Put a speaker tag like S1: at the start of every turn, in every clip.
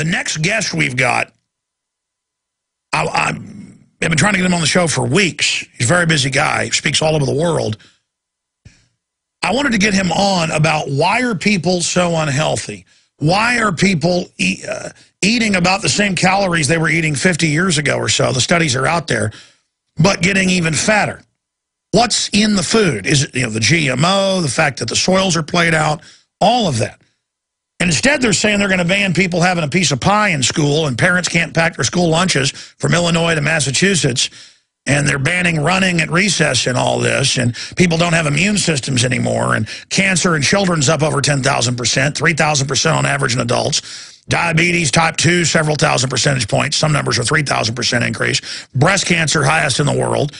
S1: The next guest we've got, I've been trying to get him on the show for weeks. He's a very busy guy. He speaks all over the world. I wanted to get him on about why are people so unhealthy? Why are people eating about the same calories they were eating 50 years ago or so? The studies are out there, but getting even fatter. What's in the food? Is it, the GMO, the fact that the soils are played out, all of that. And instead, they're saying they're going to ban people having a piece of pie in school, and parents can't pack their school lunches from Illinois to Massachusetts, and they're banning running at recess and all this, and people don't have immune systems anymore, and cancer in children's up over 10,000%, 3,000% on average in adults. Diabetes, type 2, several thousand percentage points. Some numbers are 3,000% increase. Breast cancer, highest in the world.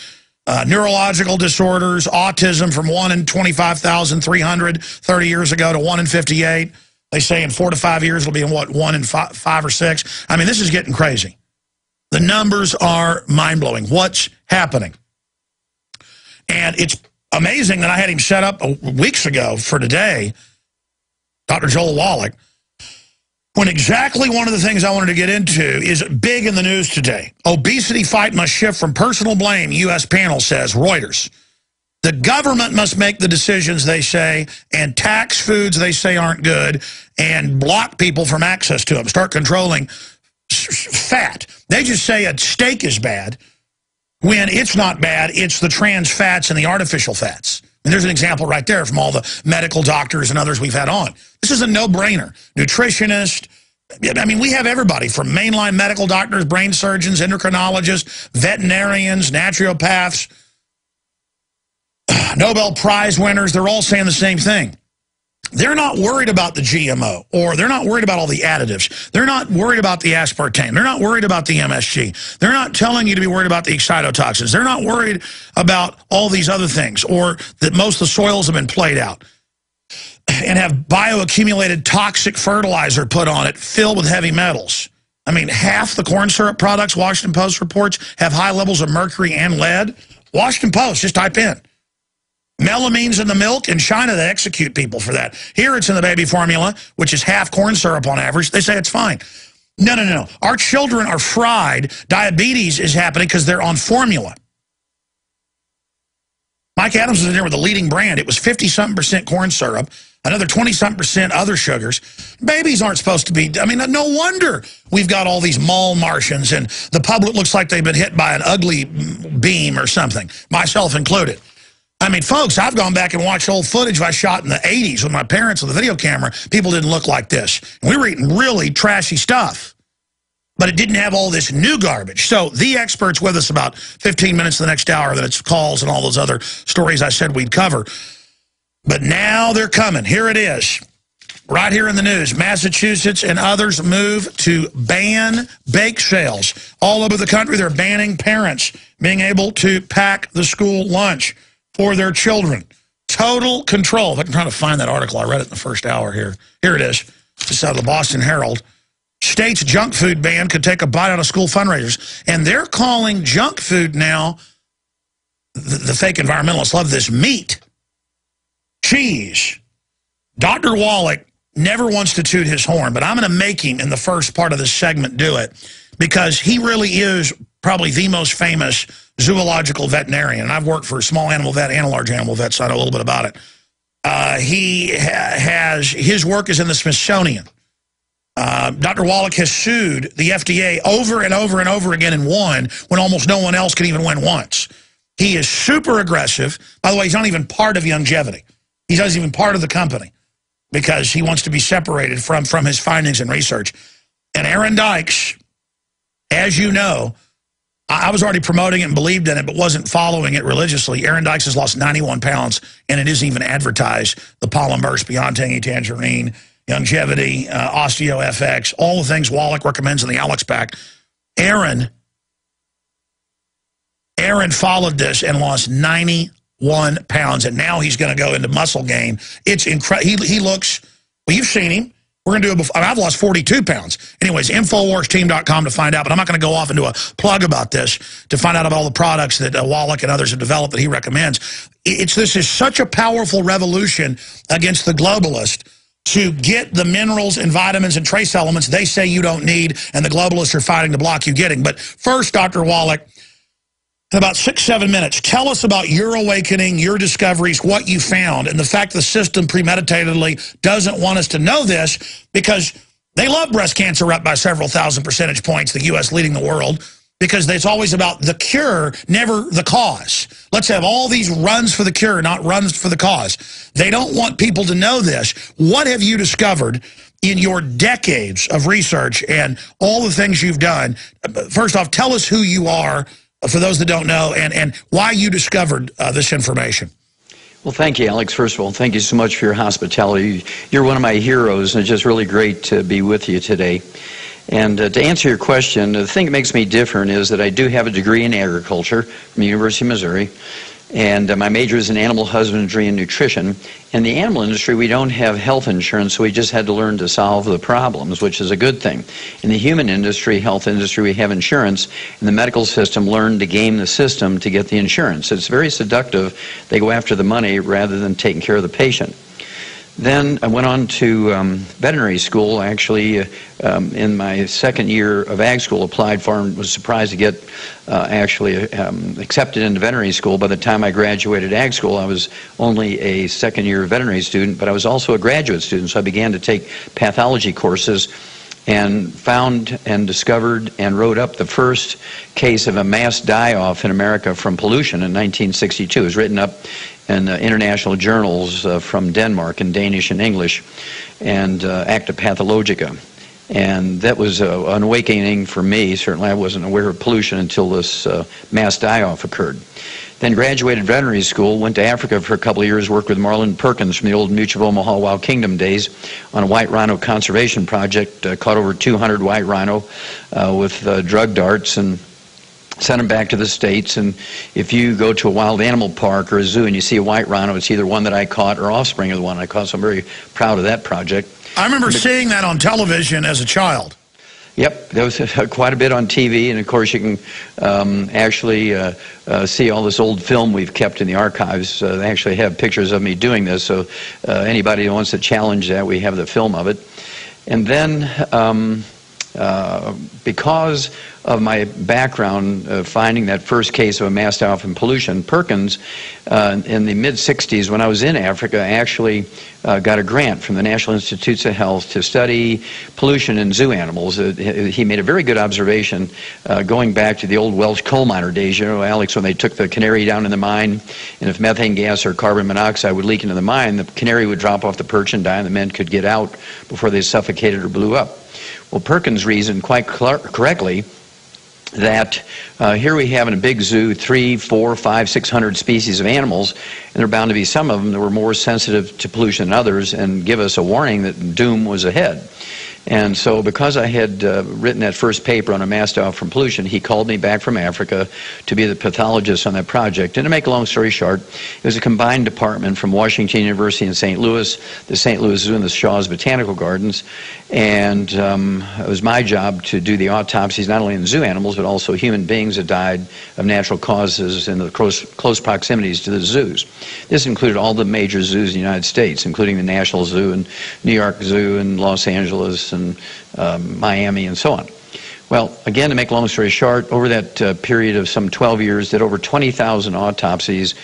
S1: Neurological disorders, autism from 1 in 25,300 30 years ago to 1 in 58. They say in 4 to 5 years it'll be in, 1 in 5 or 6. I mean, this is getting crazy. The numbers are mind-blowing. What's happening? And it's amazing that I had him set up weeks ago for today, Dr. Joel Wallach, when exactly one of the things I wanted to get into is big in the news today. Obesity fight must shift from personal blame, U.S. panel says, Reuters. The government must make the decisions, they say, and tax foods they say aren't good, and block people from access to them. Start controlling fat. They just say a steak is bad when it's not bad. It's the trans fats and the artificial fats. And there's an example right there from all the medical doctors and others we've had on. This is a no-brainer. Nutritionist. I mean, we have everybody from mainline medical doctors, brain surgeons, endocrinologists, veterinarians, naturopaths, Nobel Prize winners. They're all saying the same thing. They're not worried about the GMO, or they're not worried about all the additives. They're not worried about the aspartame. They're not worried about the MSG. They're not telling you to be worried about the excitotoxins. They're not worried about all these other things, or that most of the soils have been played out and have bioaccumulated toxic fertilizer put on it filled with heavy metals. I mean, half the corn syrup products, Washington Post reports, have high levels of mercury and lead. Washington Post, just type in. Melamine's in the milk. In China, they execute people for that. Here it's in the baby formula, which is half corn syrup on average. They say it's fine. No, no, no. Our children are fried. Diabetes is happening because they're on formula. Mike Adams was in there with the leading brand. It was 50-something% corn syrup, another 20-something% other sugars. Babies aren't supposed to be, I mean, no wonder we've got all these mall Martians and the public looks like they've been hit by an ugly beam or something, myself included. I mean, folks, I've gone back and watched old footage I shot in the 80s with my parents with a video camera. People didn't look like this. We were eating really trashy stuff, but it didn't have all this new garbage. So the expert's with us about 15 minutes the next hour, then it's calls and all those other stories I said we'd cover. But now they're coming. Here it is. Right here in the news, Massachusetts and others move to ban bake sales. All over the country, they're banning parents being able to pack the school lunch for their children. Total control. If I can try to find that article, I read it in the first hour here. Here it is. It's out of the Boston Herald. State's junk food ban could take a bite out of school fundraisers. And they're calling junk food now, the fake environmentalists love this, meat, cheese. Dr. Wallach never wants to toot his horn, but I'm going to make him in the first part of this segment do it, because he really is probably the most famous zoological veterinarian. And I've worked for a small animal vet and a large animal vet, so I know a little bit about it. His work is in the Smithsonian. Dr. Wallach has sued the FDA over and over and over again and won when almost no one else can even win once. He is super aggressive. By the way, he's not even part of Longevity. He's not even part of the company because he wants to be separated from his findings and research. And Aaron Dykes, as you know, I was already promoting it and believed in it, but wasn't following it religiously. Aaron Dykes has lost 91 pounds, and it isn't even advertised. The Pollen Burst, Beyond Tangy Tangerine, Longevity, Osteo FX, all the things Wallach recommends in the Alex Pack. Aaron followed this and lost 91 pounds, and now he's going to go into muscle gain. It's incredible. He looks, well, you've seen him. We're going to do it before. I've lost 42 pounds. Anyways, InfoWarsTeam.com to find out, but I'm not going to go off and do a plug about this to find out about all the products that Wallach and others have developed that he recommends. This is such a powerful revolution against the globalist. to get the minerals and vitamins and trace elements they say you don't need, and the globalists are fighting to block you getting. But first, Dr. Wallach, in about 6-7 minutes, tell us about your awakening, your discoveries, what you found, and the fact the system premeditatedly doesn't want us to know this because they love breast cancer up by several thousand percentage points, the U.S. leading the world, because it's always about the cure, never the cause. Let's have all these runs for the cure, not runs for the cause. They don't want people to know this. What have you discovered in your decades of research and all the things you've done? First off, tell us who you are, for those that don't know, and why you discovered this information.
S2: Well, thank you, Alex. First of all, thank you so much for your hospitality. You're one of my heroes, and it's just really great to be with you today. And to answer your question, the thing that makes me different is that I do have a degree in agriculture from the University of Missouri, and my major is in animal husbandry and nutrition. In the animal industry, we don't have health insurance, so we just had to learn to solve the problems, which is a good thing. In the human industry, health industry, we have insurance, and the medical system learned to game the system to get the insurance. It's very seductive. They go after the money rather than taking care of the patient. Then I went on to veterinary school. Actually, in my second year of ag school, applied for and was surprised to get accepted into veterinary school. By the time I graduated ag school, I was only a second year veterinary student, but I was also a graduate student, so I began to take pathology courses and found and discovered and wrote up the first case of a mass die-off in America from pollution in 1962. It was written up in international journals from Denmark in Danish and English, and Acta Pathologica. And that was an awakening for me. Certainly I wasn't aware of pollution until this mass die-off occurred. Then graduated veterinary school, went to Africa for a couple of years, worked with Marlon Perkins from the old Mutual of Omaha Wild Kingdom days on a white rhino conservation project, caught over 200 white rhino with drug darts, and sent them back to the States. And if you go to a wild animal park or a zoo and you see a white rhino, it's either one that I caught or offspring of the one I caught, so I'm very proud of that project.
S1: I remember seeing that on television as a child.
S2: Yep, there was quite a bit on TV, and of course you can actually see all this old film we've kept in the archives. They actually have pictures of me doing this, so anybody who wants to challenge that, we have the film of it. And then because of my background finding that first case of a mass die-off in pollution, Perkins, in the mid-60s, when I was in Africa, actually got a grant from the National Institutes of Health to study pollution in zoo animals. He made a very good observation going back to the old Welsh coal miner days. You know, Alex, when they took the canary down in the mine, and if methane gas or carbon monoxide would leak into the mine, the canary would drop off the perch and die, and the men could get out before they suffocated or blew up. Well, Perkins reasoned quite correctly that here we have in a big zoo 300, 400, 500, 600 species of animals, and there are bound to be some of them that were more sensitive to pollution than others and give us a warning that doom was ahead. And so because I had written that first paper on a mass die-off from pollution, he called me back from Africa to be the pathologist on that project. And to make a long story short, it was a combined department from Washington University in St. Louis, the St. Louis Zoo, and the Shaw's Botanical Gardens. And it was my job to do the autopsies not only in zoo animals, but also human beings that died of natural causes in the close proximities to the zoos. This included all the major zoos in the United States, including the National Zoo and New York Zoo and Los Angeles and Miami and so on. Well, again, to make a long story short, over that period of some 12 years, did over 20,000 autopsies,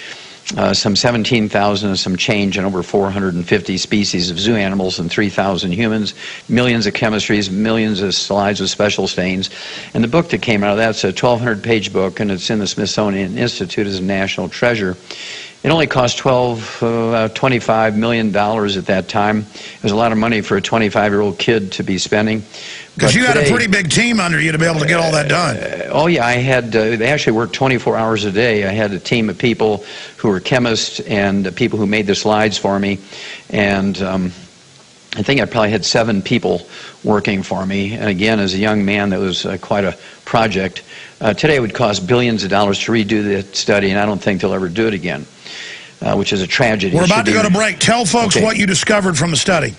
S2: some 17,000 and some change, and over 450 species of zoo animals and 3,000 humans, millions of chemistries, millions of slides with special stains. And the book that came out of that's a 1,200-page book, and it's in the Smithsonian Institute as a national treasure. It only cost $25 million at that time. It was a lot of money for a 25-year-old kid to be spending.
S1: Because you had a pretty big team under you to be able to get all that done.
S2: Oh, yeah. I had, they actually worked 24 hours a day. I had a team of people who were chemists and people who made the slides for me. And I think I probably had 7 people working for me. And again, as a young man, that was quite a project. Today it would cost billions of dollars to redo the study, and I don't think they'll ever do it again, which is a tragedy.
S1: We're about to go to break. Tell folks what you discovered from the study.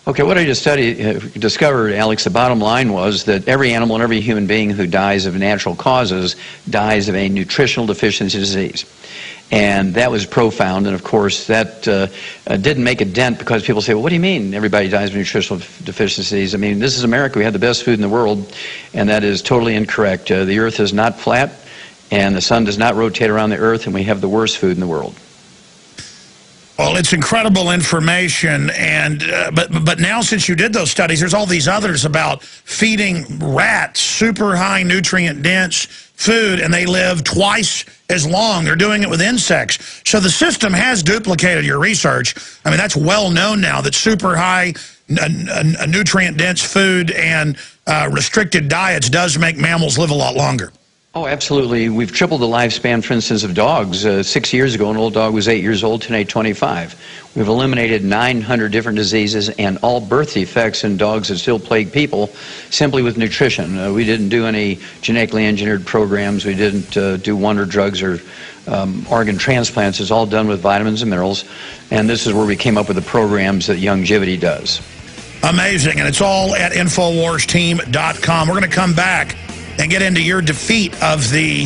S2: Okay, what I just discovered, Alex, the bottom line was that every animal and every human being who dies of natural causes dies of a nutritional deficiency disease. And that was profound, and of course that didn't make a dent, because people say, well, what do you mean everybody dies of nutritional deficiencies? I mean, this is America. We have the best food in the world, and that is totally incorrect. The earth is not flat, and the sun does not rotate around the earth, and we have the worst food in the world.
S1: Well, it's incredible information, and but now since you did those studies, there's all these others about feeding rats super high nutrient dense food, and they live twice as long. They're doing it with insects. So the system has duplicated your research. I mean, that's well known now that super high nutrient dense food and restricted diets does make mammals live a lot longer.
S2: Oh, absolutely. We've tripled the lifespan, for instance, of dogs. 6 years ago, an old dog was 8 years old, today 25. We've eliminated 900 different diseases and all birth defects in dogs that still plague people simply with nutrition. We didn't do any genetically engineered programs. We didn't do wonder drugs or organ transplants. It's all done with vitamins and minerals. And this is where we came up with the programs that Youngevity does. Amazing.
S1: And it's all at InfoWarsTeam.com. We're going to come back and get into your defeat of the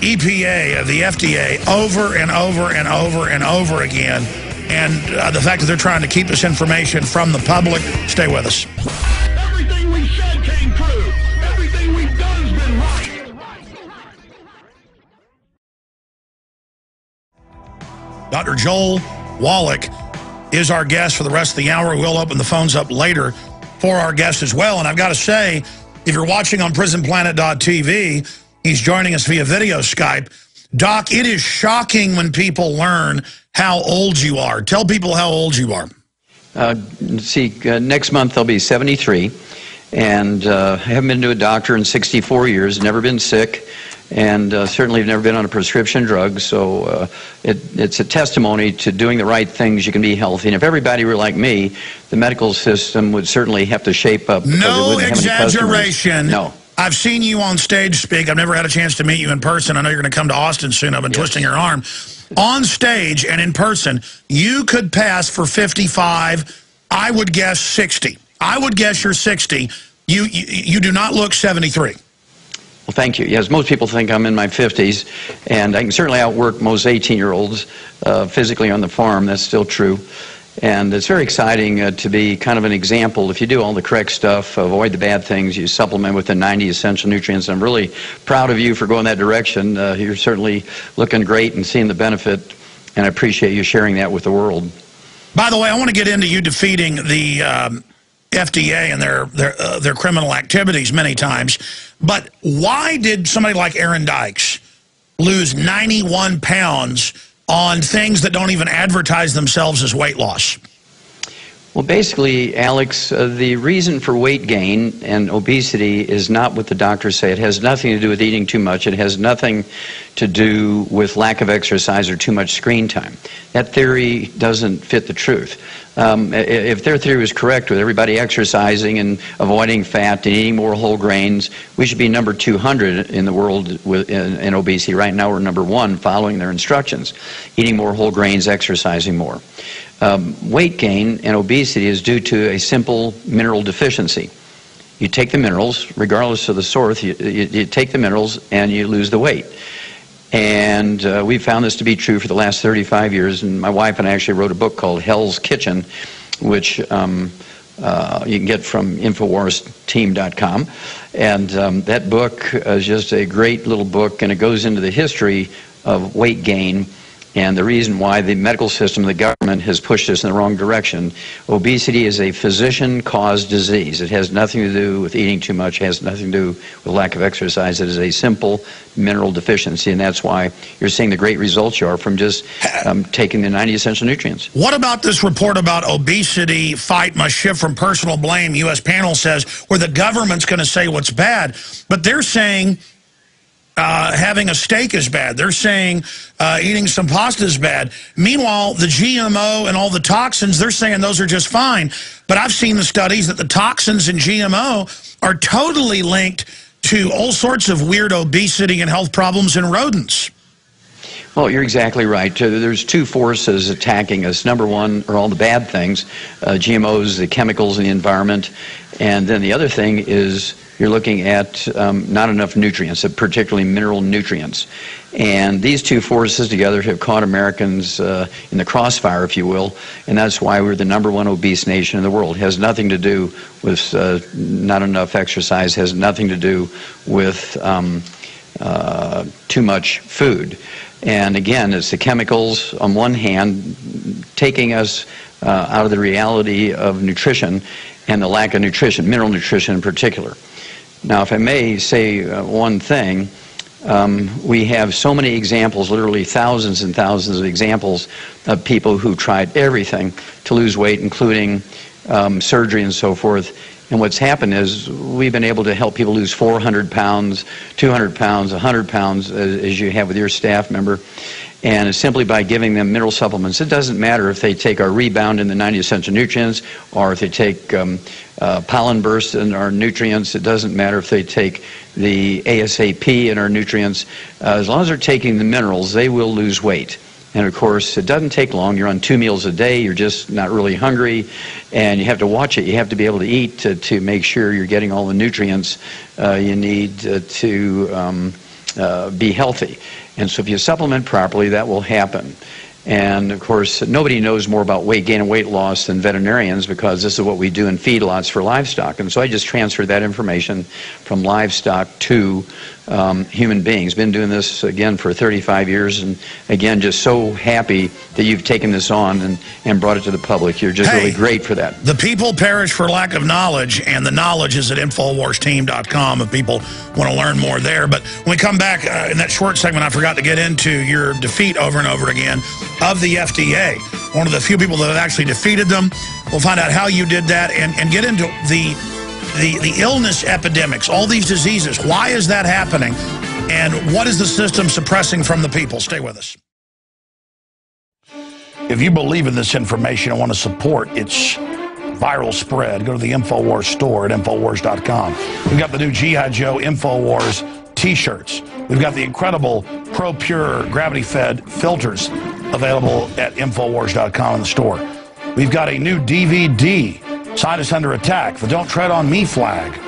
S1: EPA, of the FDA, over and over and over and over again. And the fact that they're trying to keep this information from the public. Stay with us.
S3: Everything we said came true. Everything we've done has been right.
S1: Dr. Joel Wallach is our guest for the rest of the hour. We'll open the phones up later for our guest as well. And I've got to say, if you're watching on PrisonPlanet.tv, he's joining us via video Skype. Doc, it is shocking when people learn how old you are. Tell people how old you are.
S2: Next month I'll be 73, and I haven't been to a doctor in 64 years, never been sick, and certainly have never been on a prescription drug, so it's a testimony to doing the right things. You can be healthy, and if everybody were like me, the medical system would certainly have to shape up.
S1: No exaggeration.
S2: No.
S1: I've seen you on stage speak. I've never had a chance to meet you in person. I know you're going to come to Austin soon. I've been twisting your arm. On stage and in person, you could pass for 55, I would guess 60. I would guess you're 60. You do not look 73.
S2: Well, thank you. Yes, most people think I'm in my 50s, and I can certainly outwork most 18-year-olds physically on the farm. That's still true. And it's very exciting to be kind of an example. If you do all the correct stuff, avoid the bad things, you supplement with the 90 essential nutrients. I'm really proud of you for going that direction. You're certainly looking great and seeing the benefit, and I appreciate you sharing that with the world.
S1: By the way, I want to get into you defeating the FDA and their criminal activities many times. But why did somebody like Aaron Dykes lose 91 pounds on things that don't even advertise themselves as weight loss?
S2: Well, basically, Alex, the reason for weight gain and obesity is not what the doctors say. It has nothing to do with eating too much. It has nothing to do with lack of exercise or too much screen time. That theory doesn't fit the truth. If their theory was correct, with everybody exercising and avoiding fat and eating more whole grains, we should be number 200 in the world in obesity. Right now, we're number 1 following their instructions. Eating more whole grains, exercising more. Weight gain and obesity is due to a simple mineral deficiency. You take the minerals, regardless of the source, you take the minerals and you lose the weight. And we've found this to be true for the last 35 years, and my wife and I actually wrote a book called Hell's Kitchen, which you can get from InfoWarsTeam.com. And that book is just a great little book, and it goes into the history of weight gain and the reason why the medical system, the government, has pushed us in the wrong direction. Obesity is a physician-caused disease. It has nothing to do with eating too much. It has nothing to do with lack of exercise. It is a simple mineral deficiency, and that's why you're seeing the great results you are from just taking the 90 essential nutrients.
S1: What about this report about obesity fight must shift from personal blame, U.S. panel says, where the government's going to say what's bad, but they're saying having a steak is bad. They're saying eating some pasta is bad. Meanwhile, the GMO and all the toxins, they're saying those are just fine. But I've seen the studies that the toxins in GMO are totally linked to all sorts of weird obesity and health problems in rodents.
S2: Well, you're exactly right. There's two forces attacking us. Number one are all the bad things, GMOs, the chemicals in the environment. And then the other thing is you're looking at not enough nutrients, particularly mineral nutrients. And these two forces together have caught Americans in the crossfire, if you will, and that's why we're the #1 obese nation in the world. It has nothing to do with not enough exercise, has nothing to do with too much food. And again, it's the chemicals on one hand taking us out of the reality of nutrition and the lack of nutrition, mineral nutrition in particular. Now, if I may say one thing, we have so many examples, literally thousands and thousands of examples of people who tried everything to lose weight, including surgery and so forth. And what's happened is we've been able to help people lose 400 pounds, 200 pounds, 100 pounds, as you have with your staff member. And it's simply by giving them mineral supplements. It doesn't matter if they take our Rebound in the 90 essential nutrients, or if they take pollen burst in our nutrients. It doesn't matter if they take the ASAP in our nutrients. As long as they're taking the minerals, they will lose weight. And of course, it doesn't take long. You're on 2 meals a day. You're just not really hungry. And you have to watch it. You have to be able to eat to make sure you're getting all the nutrients you need to be healthy. And so if you supplement properly, that will happen. And of course, nobody knows more about weight gain and weight loss than veterinarians, because this is what we do in feedlots for livestock. And so I just transferred that information from livestock to human beings. Been doing this, again, for 35 years. And again, just so happy that you've taken this on and brought it to the public. You're just really great for that.
S1: The people perish for lack of knowledge, and the knowledge is at InfoWarsTeam.com if people want to learn more there. But when we come back in that short segment, I forgot to get into your defeat over and over again of the FDA. One of the few people that have actually defeated them. We'll find out how you did that and get into the illness epidemics, all these diseases. Why is that happening? And what is the system suppressing from the people? Stay with us. If you believe in this information and want to support its viral spread, go to the InfoWars store at InfoWars.com. We've got the new G.I. Joe InfoWars t-shirts. We've got the incredible Pro Pure gravity-fed filters available at InfoWars.com in the store. We've got a new DVD, Scientists Under Attack, the Don't Tread on Me flag.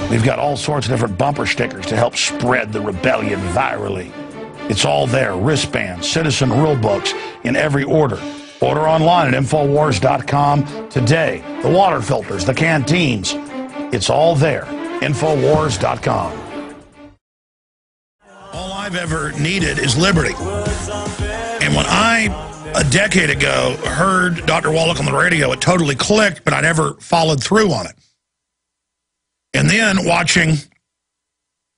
S1: We've got all sorts of different bumper stickers to help spread the rebellion virally. It's all there. Wristbands, citizen rule books in every order. Order online at InfoWars.com today. The water filters, the canteens, it's all there. InfoWars.com. All I've ever needed is liberty. And when I, a decade ago, heard Dr. Wallach on the radio, it totally clicked, but I never followed through on it. And then watching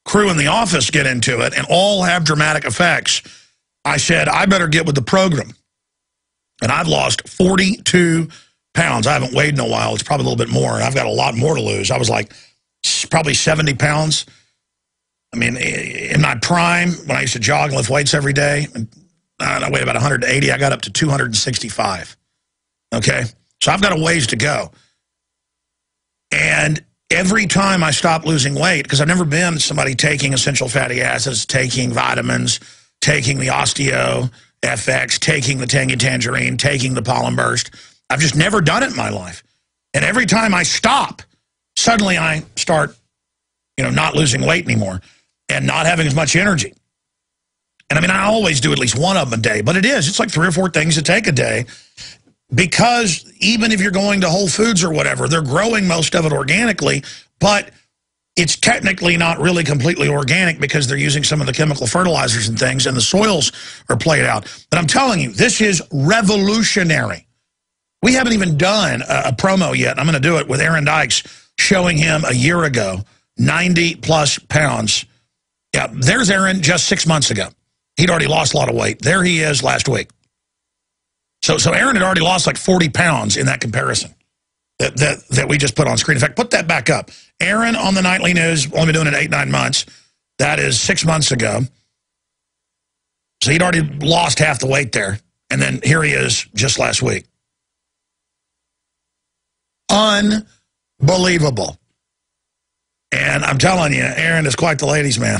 S1: crew in the office get into it, and all have dramatic effects, I said, I better get with the program. And I've lost 42 pounds. I haven't weighed in a while. It's probably a little bit more, and I've got a lot more to lose. I was like probably 70 pounds. I mean, in my prime, when I used to jog and lift weights every day, and I weighed about 180, I got up to 265. Okay? So I've got a ways to go. And every time I stop losing weight, because I've never been somebody taking essential fatty acids, taking vitamins, taking the Osteo FX, taking the Tangy Tangerine, taking the Pollen Burst. I've just never done it in my life. And every time I stop, suddenly I start, not losing weight anymore and not having as much energy. And I mean, I always do at least one of them a day, but it's like 3 or 4 things to take a day. Because even if you're going to Whole Foods or whatever, they're growing most of it organically, but it's technically not really completely organic because they're using some of the chemical fertilizers and things, and the soils are played out. But I'm telling you, this is revolutionary. We haven't even done a promo yet. I'm going to do it with Aaron Dykes, showing him a year ago, 90-plus pounds. Yeah, there's Aaron just 6 months ago. He'd already lost a lot of weight. There he is last week. So Aaron had already lost like 40 pounds in that comparison that we just put on screen. In fact, put that back up. Aaron on the nightly news, only been doing it 8-9 months. That is 6 months ago. So he'd already lost half the weight there. And then here he is just last week. Unbelievable. And I'm telling you, Aaron is quite the ladies' man.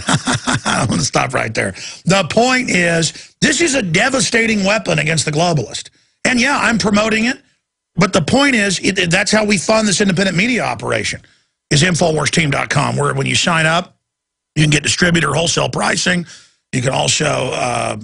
S1: I'm going to stop right there. The point is, this is a devastating weapon against the globalist. And yeah, I'm promoting it. But the point is, that's how we fund this independent media operation, is InfoWarsTeam.com, where when you sign up, you can get distributor wholesale pricing. You can also,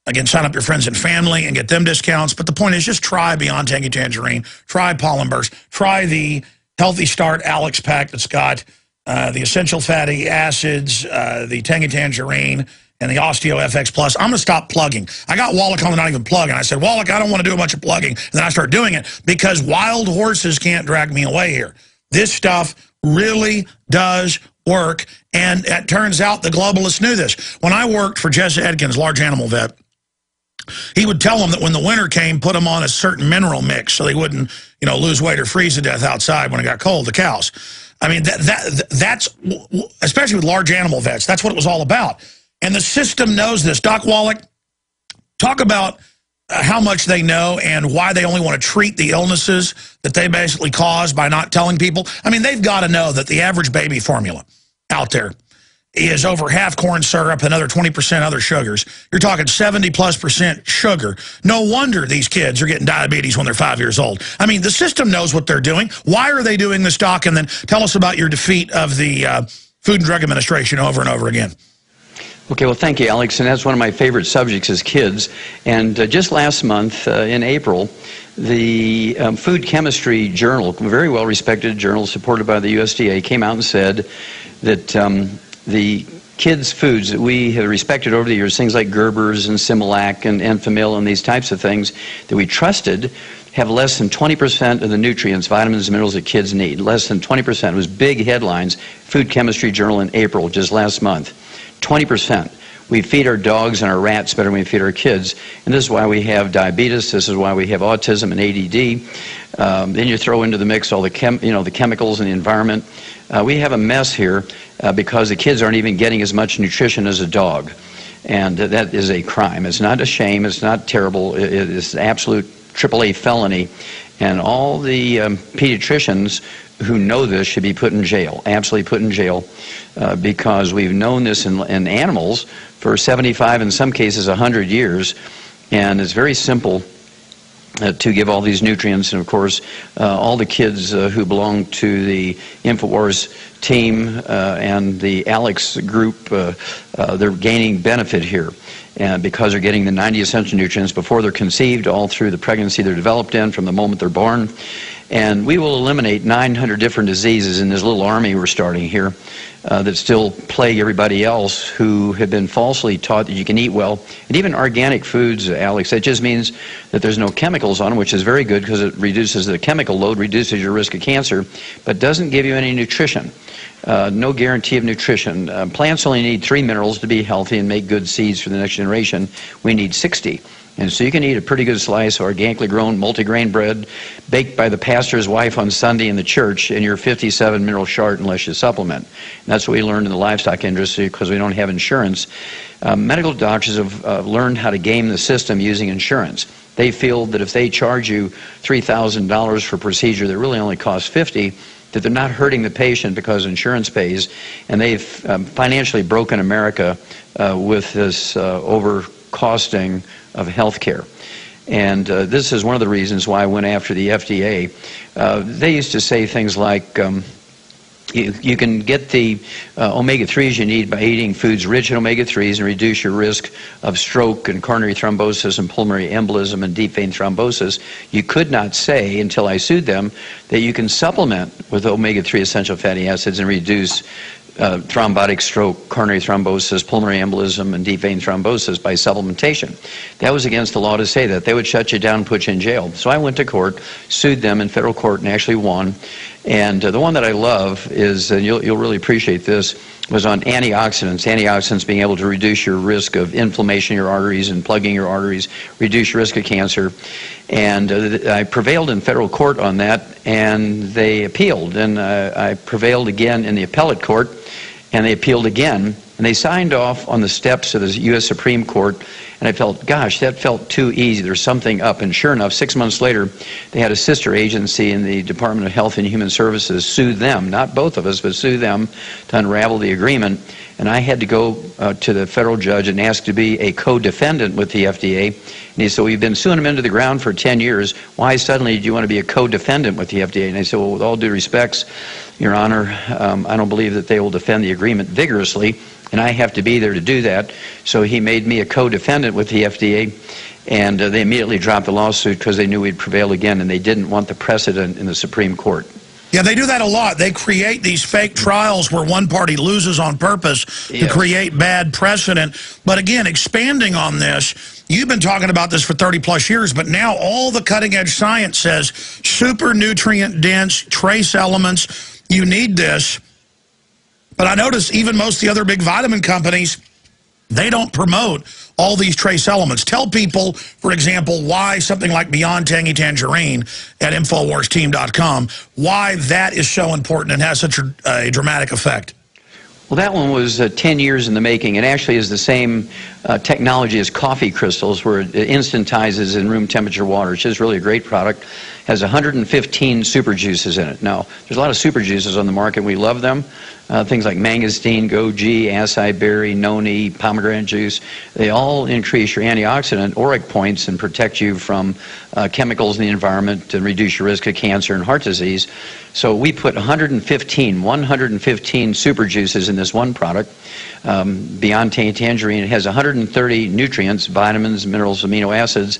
S1: again, sign up your friends and family and get them discounts. But the point is, just try Beyond Tangy Tangerine, try Pollen Burst, try the Healthy Start Alex Pack that's got the essential fatty acids, the Tangy Tangerine, and the Osteo FX Plus. I'm going to stop plugging. I got Wallach on the not even plug, and I said, Wallach, I don't want to do a bunch of plugging. And then I started doing it because wild horses can't drag me away here. This stuff really does work, and it turns out the globalists knew this. When I worked for Jesse Edkins, large animal vet, he would tell them that when the winter came, put them on a certain mineral mix so they wouldn't, you know, lose weight or freeze to death outside when it got cold, the cows. I mean, that's, especially with large animal vets, that's what it was all about. And the system knows this. Doc Wallach, talk about how much they know and why they only want to treat the illnesses that they basically cause by not telling people. I mean, they've got to know that the average baby formula out there is over half corn syrup, another 20% other sugars. You're talking 70+% sugar. No wonder these kids are getting diabetes when they're 5 years old. I mean, the system knows what they're doing. Why are they doing this, Doc? And then tell us about your defeat of the Food and Drug Administration over and over again.
S2: Okay, well, thank you, Alex. And that's one of my favorite subjects is kids. And just last month, in April, the Food Chemistry Journal, a very well-respected journal supported by the USDA, came out and said that the kids' foods that we have respected over the years, things like Gerber's and Similac and Enfamil and these types of things that we trusted, have less than 20% of the nutrients, vitamins, and minerals that kids need. Less than 20%. It was big headlines. Food Chemistry Journal in April, just last month. 20%. We feed our dogs and our rats better than we feed our kids. And this is why we have diabetes. This is why we have autism and ADD. Then you throw into the mix all the chemicals in the environment. We have a mess here because the kids aren't even getting as much nutrition as a dog. And that is a crime. It's not a shame. It's not terrible. It is absolute AAA felony. And all the pediatricians who know this should be put in jail, absolutely put in jail, because we've known this in animals for 75, in some cases 100 years, and it's very simple to give all these nutrients. And of course, all the kids who belong to the InfoWars team and the Alex group, they're gaining benefit here. And because they're getting the 90 essential nutrients before they're conceived, all through the pregnancy they're developed in, from the moment they're born. And we will eliminate 900 different diseases in this little army we're starting here that still plague everybody else who have been falsely taught that you can eat well. And even organic foods, Alex, that just means that there's no chemicals on them, which is very good because it reduces the chemical load, reduces your risk of cancer, but doesn't give you any nutrition. No guarantee of nutrition. Plants only need 3 minerals to be healthy and make good seeds for the next generation. We need 60. And so you can eat a pretty good slice of organically grown multigrain bread baked by the pastor's wife on Sunday in the church, and you're 57 mineral short unless you supplement. And that's what we learned in the livestock industry because we don't have insurance. Medical doctors have learned how to game the system using insurance. They feel that if they charge you $3,000 for a procedure that really only costs $50, that they're not hurting the patient because insurance pays. And they've financially broken America with this overcosting of health care. And this is one of the reasons why I went after the FDA. They used to say things like, you can get the omega-3s you need by eating foods rich in omega-3s and reduce your risk of stroke and coronary thrombosis and pulmonary embolism and deep vein thrombosis. You could not say, until I sued them, that you can supplement with omega-3 essential fatty acids and reduce thrombotic stroke, coronary thrombosis, pulmonary embolism, and deep vein thrombosis by supplementation. That was against the law to say that. They would shut you down and put you in jail. So I went to court, sued them in federal court, and actually won. And the one that I love is, and you'll really appreciate this, was on antioxidants. Antioxidants being able to reduce your risk of inflammation in your arteries and plugging your arteries, reduce your risk of cancer. And I prevailed in federal court on that, and they appealed. And I prevailed again in the appellate court. and they appealed again, and they signed off on the steps of the U.S. Supreme Court, and I felt, gosh, that felt too easy. There's something up. And sure enough, 6 months later, they had a sister agency in the Department of Health and Human Services sue them, not both of us, but sue them to unravel the agreement. And I had to go to the federal judge and ask to be a co-defendant with the FDA. And he said, well, you've been suing them into the ground for 10 years. Why suddenly do you want to be a co-defendant with the FDA? And I said, well, with all due respects, Your Honor, I don't believe that they will defend the agreement vigorously, and I have to be there to do that. So he made me a co-defendant with the FDA, and they immediately dropped the lawsuit because they knew we'd prevail again, and they didn't want the precedent in the Supreme Court.
S1: Yeah, they do that a lot. They create these fake trials where one party loses on purpose to create bad precedent. But again, expanding on this, you've been talking about this for 30-plus years, but now all the cutting-edge science says super nutrient-dense, trace elements, you need this. But I notice even most of the other big vitamin companies, they don't promote all these trace elements. Tell people, for example, why something like Beyond Tangy Tangerine at InfoWarsTeam.com, why that is so important and has such a dramatic effect.
S2: Well, that one was 10 years in the making. It actually is the same technology as coffee crystals, where it instantizes in room temperature water. It's just really a great product. Has 115 super juices in it. Now, there's a lot of super juices on the market. We love them. Things like mangosteen, goji, acai berry, noni, pomegranate juice. They all increase your antioxidant auric points and protect you from chemicals in the environment and reduce your risk of cancer and heart disease. So we put 115 super juices in this one product. Beyond Tangy Tangerine, it has 130 nutrients, vitamins, minerals, amino acids.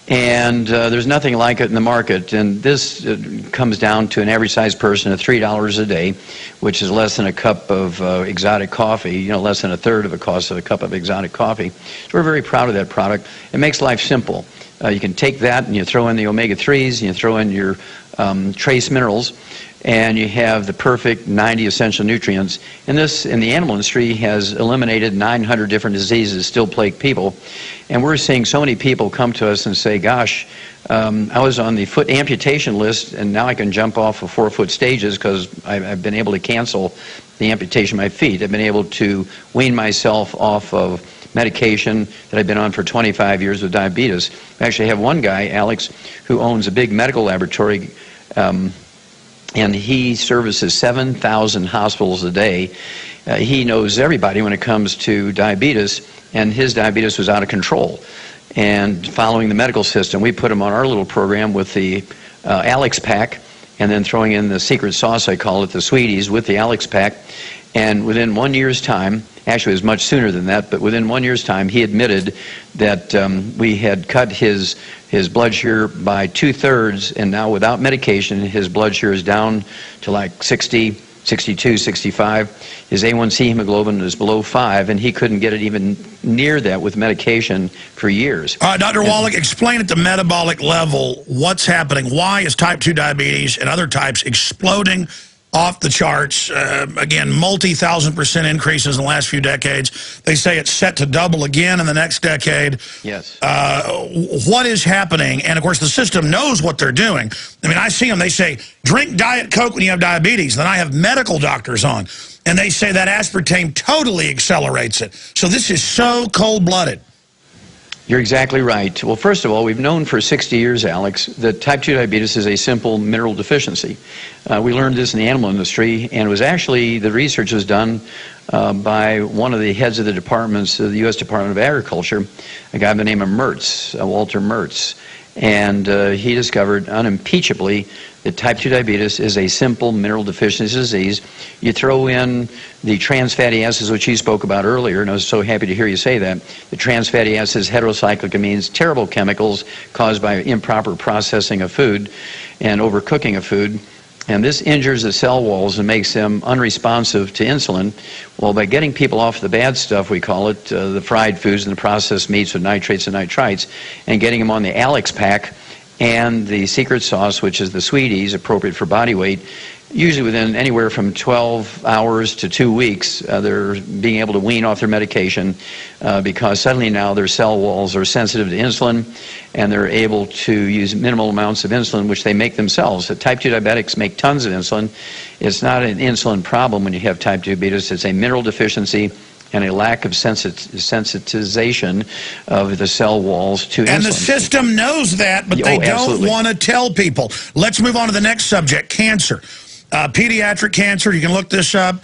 S2: And there's nothing like it in the market. And this comes down to an average-sized person at $3 a day, which is less than a cup of exotic coffee, you know, less than a third of the cost of a cup of exotic coffee. So we're very proud of that product. It makes life simple. You can take that and you throw in the omega-3s, and you throw in your trace minerals, and you have the perfect 90 essential nutrients. And this, in the animal industry, has eliminated 900 different diseases that still plague people. And we're seeing so many people come to us and say, gosh, I was on the foot amputation list, and now I can jump off of 4-foot stages because I've been able to cancel the amputation of my feet. I've been able to wean myself off of medication that I've been on for 25 years with diabetes. I actually have one guy, Alex, who owns a big medical laboratory, and he services 7,000 hospitals a day. He knows everybody when it comes to diabetes, and his diabetes was out of control. And following the medical system, we put him on our little program with the Alex Pack, and then throwing in the secret sauce, I call it, the Sweeties, with the Alex Pack. And within 1 year's time, actually it was much sooner than that, but within 1 year's time, he admitted that we had cut his blood sugar by 2/3, and now without medication, his blood sugar is down to like 60, 62, 65. His A1C hemoglobin is below 5, and he couldn't get it even near that with medication for years.
S1: Dr. Wallach, explain at the metabolic level what's happening. Why is type 2 diabetes and other types exploding off the charts? Again, multi-1,000% increases in the last few decades. They say it's set to double again in the next decade.
S2: Yes.
S1: What is happening? And, of course, the system knows what they're doing. I mean, I see them. They say, drink Diet Coke when you have diabetes. Then I have medical doctors on, and they say that aspartame totally accelerates it. So this is so cold-blooded.
S2: You're exactly right. Well, first of all, we've known for 60 years, Alex, that type 2 diabetes is a simple mineral deficiency. We learned this in the animal industry, and it was actually, the research was done by one of the heads of the departments of the U.S. Department of Agriculture, a guy by the name of Mertz, Walter Mertz. And he discovered unimpeachably that type 2 diabetes is a simple mineral deficiency disease. You throw in the trans fatty acids, which he spoke about earlier, and I was so happy to hear you say that. The trans fatty acids, heterocyclic amines, terrible chemicals caused by improper processing of food and overcooking of food. And this injures the cell walls and makes them unresponsive to insulin. Well, by getting people off the bad stuff, we call it, the fried foods and the processed meats with nitrates and nitrites, and getting them on the Alex Pack and the secret sauce, which is the Sweeties, appropriate for body weight, usually within anywhere from 12 hours to 2 weeks, they're being able to wean off their medication because suddenly now their cell walls are sensitive to insulin, and they're able to use minimal amounts of insulin, which they make themselves. The type 2 diabetics make tons of insulin. It's not an insulin problem when you have type 2 diabetes. It's a mineral deficiency and a lack of sensitization of the cell walls to insulin.
S1: And the system knows that, but they don't want to tell people. Let's move on to the next subject, cancer. Pediatric cancer, you can look this up.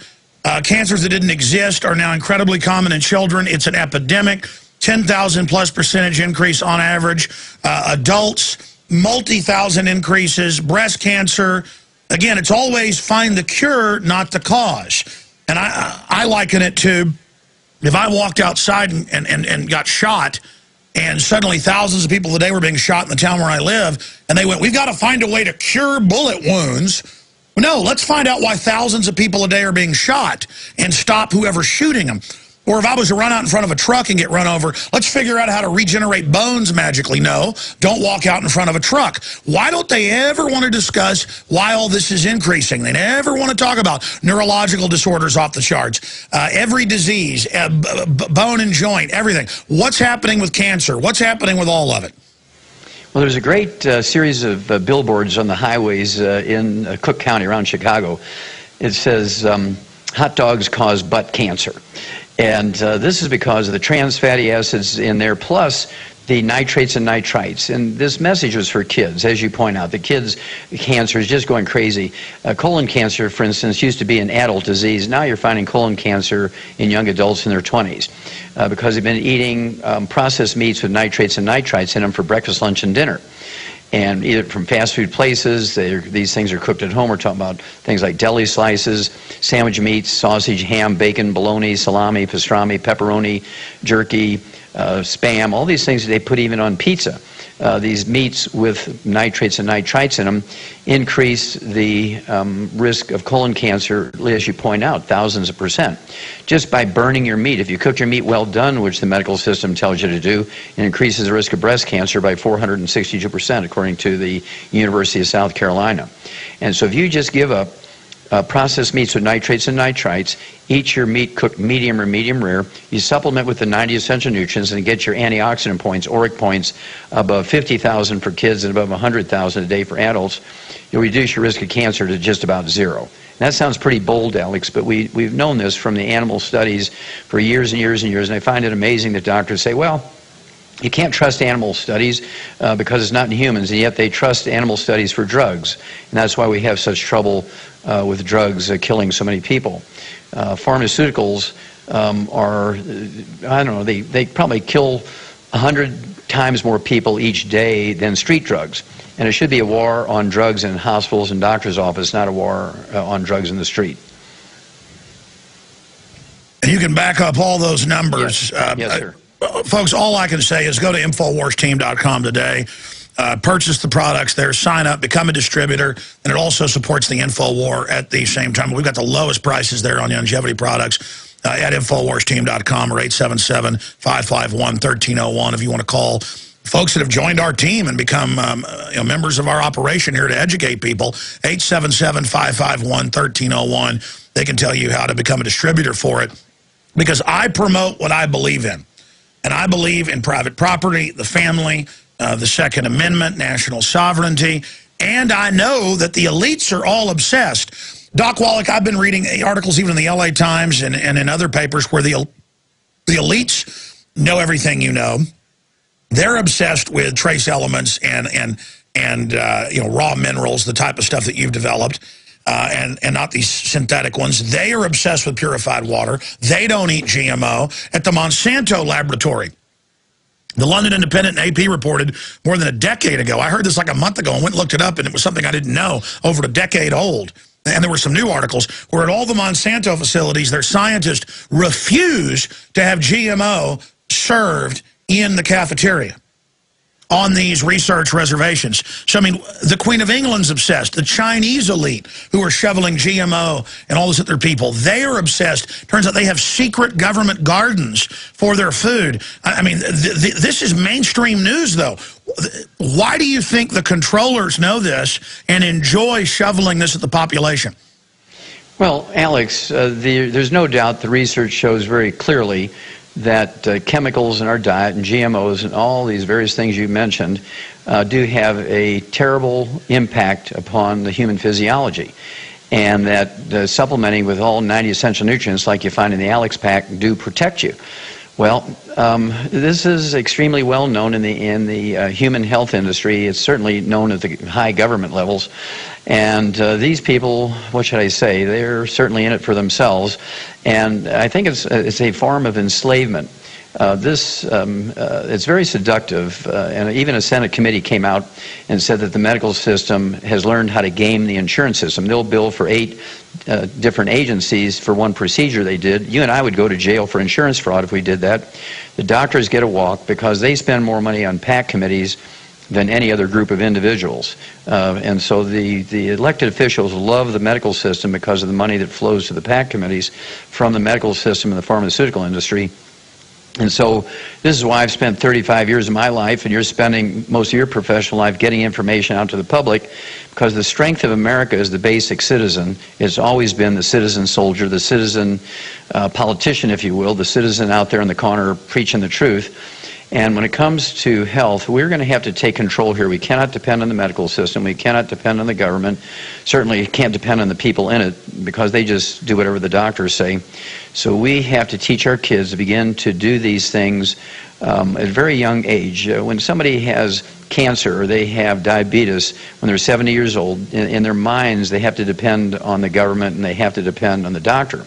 S1: Cancers that didn't exist are now incredibly common in children. It's an epidemic. 10,000+ % increase on average. Adults, multi-thousand increases. Breast cancer. Again, it's always find the cure, not the cause. And I liken it to if I walked outside and got shot, and suddenly thousands of people a day were being shot in the town where I live, and they went, we've got to find a way to cure bullet wounds. No, let's find out why thousands of people a day are being shot and stop whoever's shooting them. Or if I was to run out in front of a truck and get run over, let's figure out how to regenerate bones magically. No, don't walk out in front of a truck. Why don't they ever want to discuss why all this is increasing? They never want to talk about neurological disorders off the charts, every disease, bone and joint, everything. What's happening with cancer? What's happening with all of it?
S2: Well, there's a great series of billboards on the highways in Cook County around Chicago. It says, hot dogs cause butt cancer. And this is because of the trans fatty acids in there, plus the nitrates and nitrites. And this message was for kids, as you point out. The kids' cancer is just going crazy. Colon cancer, for instance, used to be an adult disease. Now you're finding colon cancer in young adults in their 20s because they've been eating processed meats with nitrates and nitrites in them for breakfast, lunch, and dinner. And either from fast food places, these things are cooked at home. We're talking about things like deli slices, sandwich meats, sausage, ham, bacon, bologna, salami, pastrami, pepperoni, jerky, Spam, all these things that they put even on pizza. These meats with nitrates and nitrites in them increase the risk of colon cancer, as you point out, thousands of %. Just by burning your meat. If you cook your meat well done, which the medical system tells you to do, it increases the risk of breast cancer by 462%, according to the University of South Carolina. And so if you just give up processed meats with nitrates and nitrites, eat your meat cooked medium or medium rare, you supplement with the 90 essential nutrients and get your antioxidant points, ORAC points, above 50,000 for kids and above 100,000 a day for adults, you'll reduce your risk of cancer to just about zero. And that sounds pretty bold, Alex, but we've known this from the animal studies for years and years and years, and I find it amazing that doctors say, well, you can't trust animal studies because it's not in humans, and yet they trust animal studies for drugs. And that's why we have such trouble with drugs killing so many people. Pharmaceuticals are, I don't know, they probably kill 100 times more people each day than street drugs. And it should be a war on drugs in hospitals and doctors' offices, not a war on drugs in the street.
S1: And you can back up all those numbers.
S2: Yes, yes sir.
S1: Folks, all I can say is go to InfoWarsTeam.com today, purchase the products there, sign up, become a distributor, and it also supports the InfoWar at the same time. We've got the lowest prices there on longevity products at InfoWarsTeam.com or 877-551-1301 if you want to call folks that have joined our team and become members of our operation here to educate people. 877-551-1301. They can tell you how to become a distributor for it because I promote what I believe in. And I believe in private property, the family, the Second Amendment, national sovereignty, and I know that the elites are all obsessed. Doc Wallach, I've been reading articles even in the LA Times and in other papers where the elites know everything you know. They're obsessed with trace elements and raw minerals, the type of stuff that you've developed. And not these synthetic ones. They are obsessed with purified water. They don't eat GMO. At the Monsanto laboratory, the London Independent and AP reported more than a decade ago. I heard this like a month ago and went and looked it up, and it was something I didn't know, over a decade old. And there were some new articles where at all the Monsanto facilities, their scientists refuse to have GMO served in the cafeteria on these research reservations. So, I mean, the Queen of England's obsessed. The Chinese elite who are shoveling GMO and all these other people, they are obsessed. Turns out they have secret government gardens for their food. I mean, this is mainstream news, though. Why do you think the controllers know this and enjoy shoveling this at the population?
S2: Well, Alex, there's no doubt the research shows very clearly that chemicals in our diet and GMOs and all these various things you mentioned do have a terrible impact upon the human physiology, and that supplementing with all 90 essential nutrients like you find in the Alex Pack do protect you. Well, this is extremely well known in the human health industry. It's certainly known at the high government levels. And these people, what should I say, they're certainly in it for themselves. And I think it's a form of enslavement. It's very seductive, and even a Senate committee came out and said that the medical system has learned how to game the insurance system. They'll bill for 8 different agencies for one procedure they did. You and I would go to jail for insurance fraud if we did that. The doctors get a walk because they spend more money on PAC committees than any other group of individuals. And so the elected officials love the medical system because of the money that flows to the PAC committees from the medical system and the pharmaceutical industry. And so this is why I've spent 35 years of my life, and you're spending most of your professional life getting information out to the public, because the strength of America is the basic citizen. It's always been the citizen soldier, the citizen politician, if you will, the citizen out there in the corner preaching the truth. And when it comes to health, we're going to have to take control here. We cannot depend on the medical system. We cannot depend on the government. Certainly can't depend on the people in it, because they just do whatever the doctors say. So we have to teach our kids to begin to do these things at a very young age. When somebody has cancer or they have diabetes when they're 70 years old, in their minds they have to depend on the government and they have to depend on the doctor.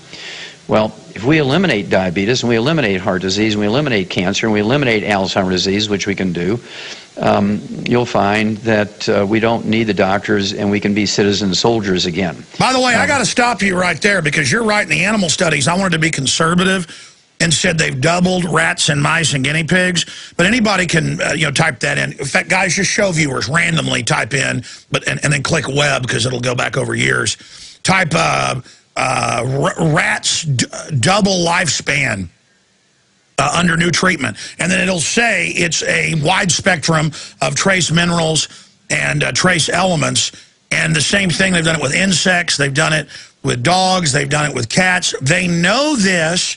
S2: Well, if we eliminate diabetes and we eliminate heart disease and we eliminate cancer and we eliminate Alzheimer's disease, which we can do, you'll find that we don't need the doctors and we can be citizen soldiers again.
S1: By the way, I got to stop you right there, because you're right in the animal studies. I wanted to be conservative and said they've doubled rats and mice and guinea pigs. But anybody can type that in. In fact, guys, just show viewers randomly type in, and then click web, because it'll go back over years. Type rats double lifespan under new treatment, and then it'll say it's a wide spectrum of trace minerals and trace elements. And the same thing, they've done it with insects, they've done it with dogs, they've done it with cats. They know this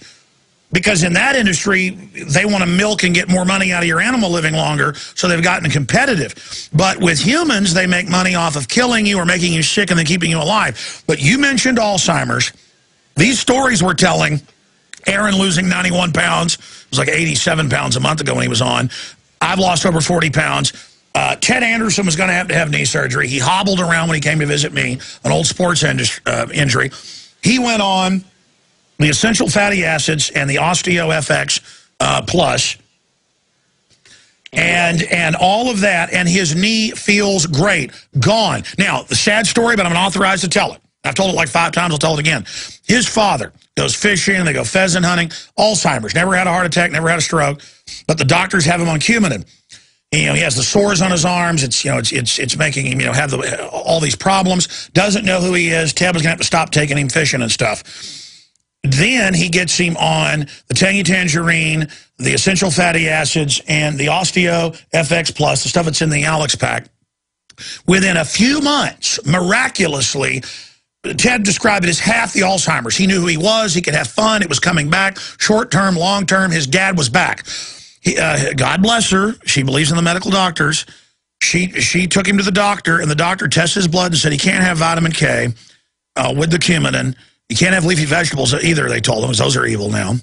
S1: because in that industry they want to milk and get more money out of your animal living longer, so they've gotten competitive. But with humans, they make money off of killing you or making you sick and then keeping you alive. But you mentioned Alzheimer's. These stories we're telling, Aaron losing 91 pounds, it was like 87 pounds a month ago when he was on. I've lost over 40 pounds. Ted Anderson was going to have knee surgery. He hobbled around when he came to visit me, an old sports injury. He went on the essential fatty acids and the Osteo FX Plus, and all of that, and his knee feels great. Gone. Now, the sad story, but I'm authorized to tell it. I've told it like 5 times, I'll tell it again. His father goes fishing, they go pheasant hunting, Alzheimer's, never had a heart attack, never had a stroke, but the doctors have him on Coumadin. He has the sores on his arms. It's making him have all these problems. Doesn't know who he is. Ted was gonna have to stop taking him fishing and stuff. Then he gets him on the Tangy Tangerine, the essential fatty acids, and the Osteo FX Plus, the stuff that's in the Alex Pack. Within a few months, miraculously, Ted described it as half the Alzheimer's. He knew who he was. He could have fun. It was coming back. Short-term, long-term, his dad was back. God bless her. She believes in the medical doctors. She took him to the doctor, and the doctor tested his blood and said he can't have vitamin K with the Coumadin. You can't have leafy vegetables either, they told him, because those are evil now.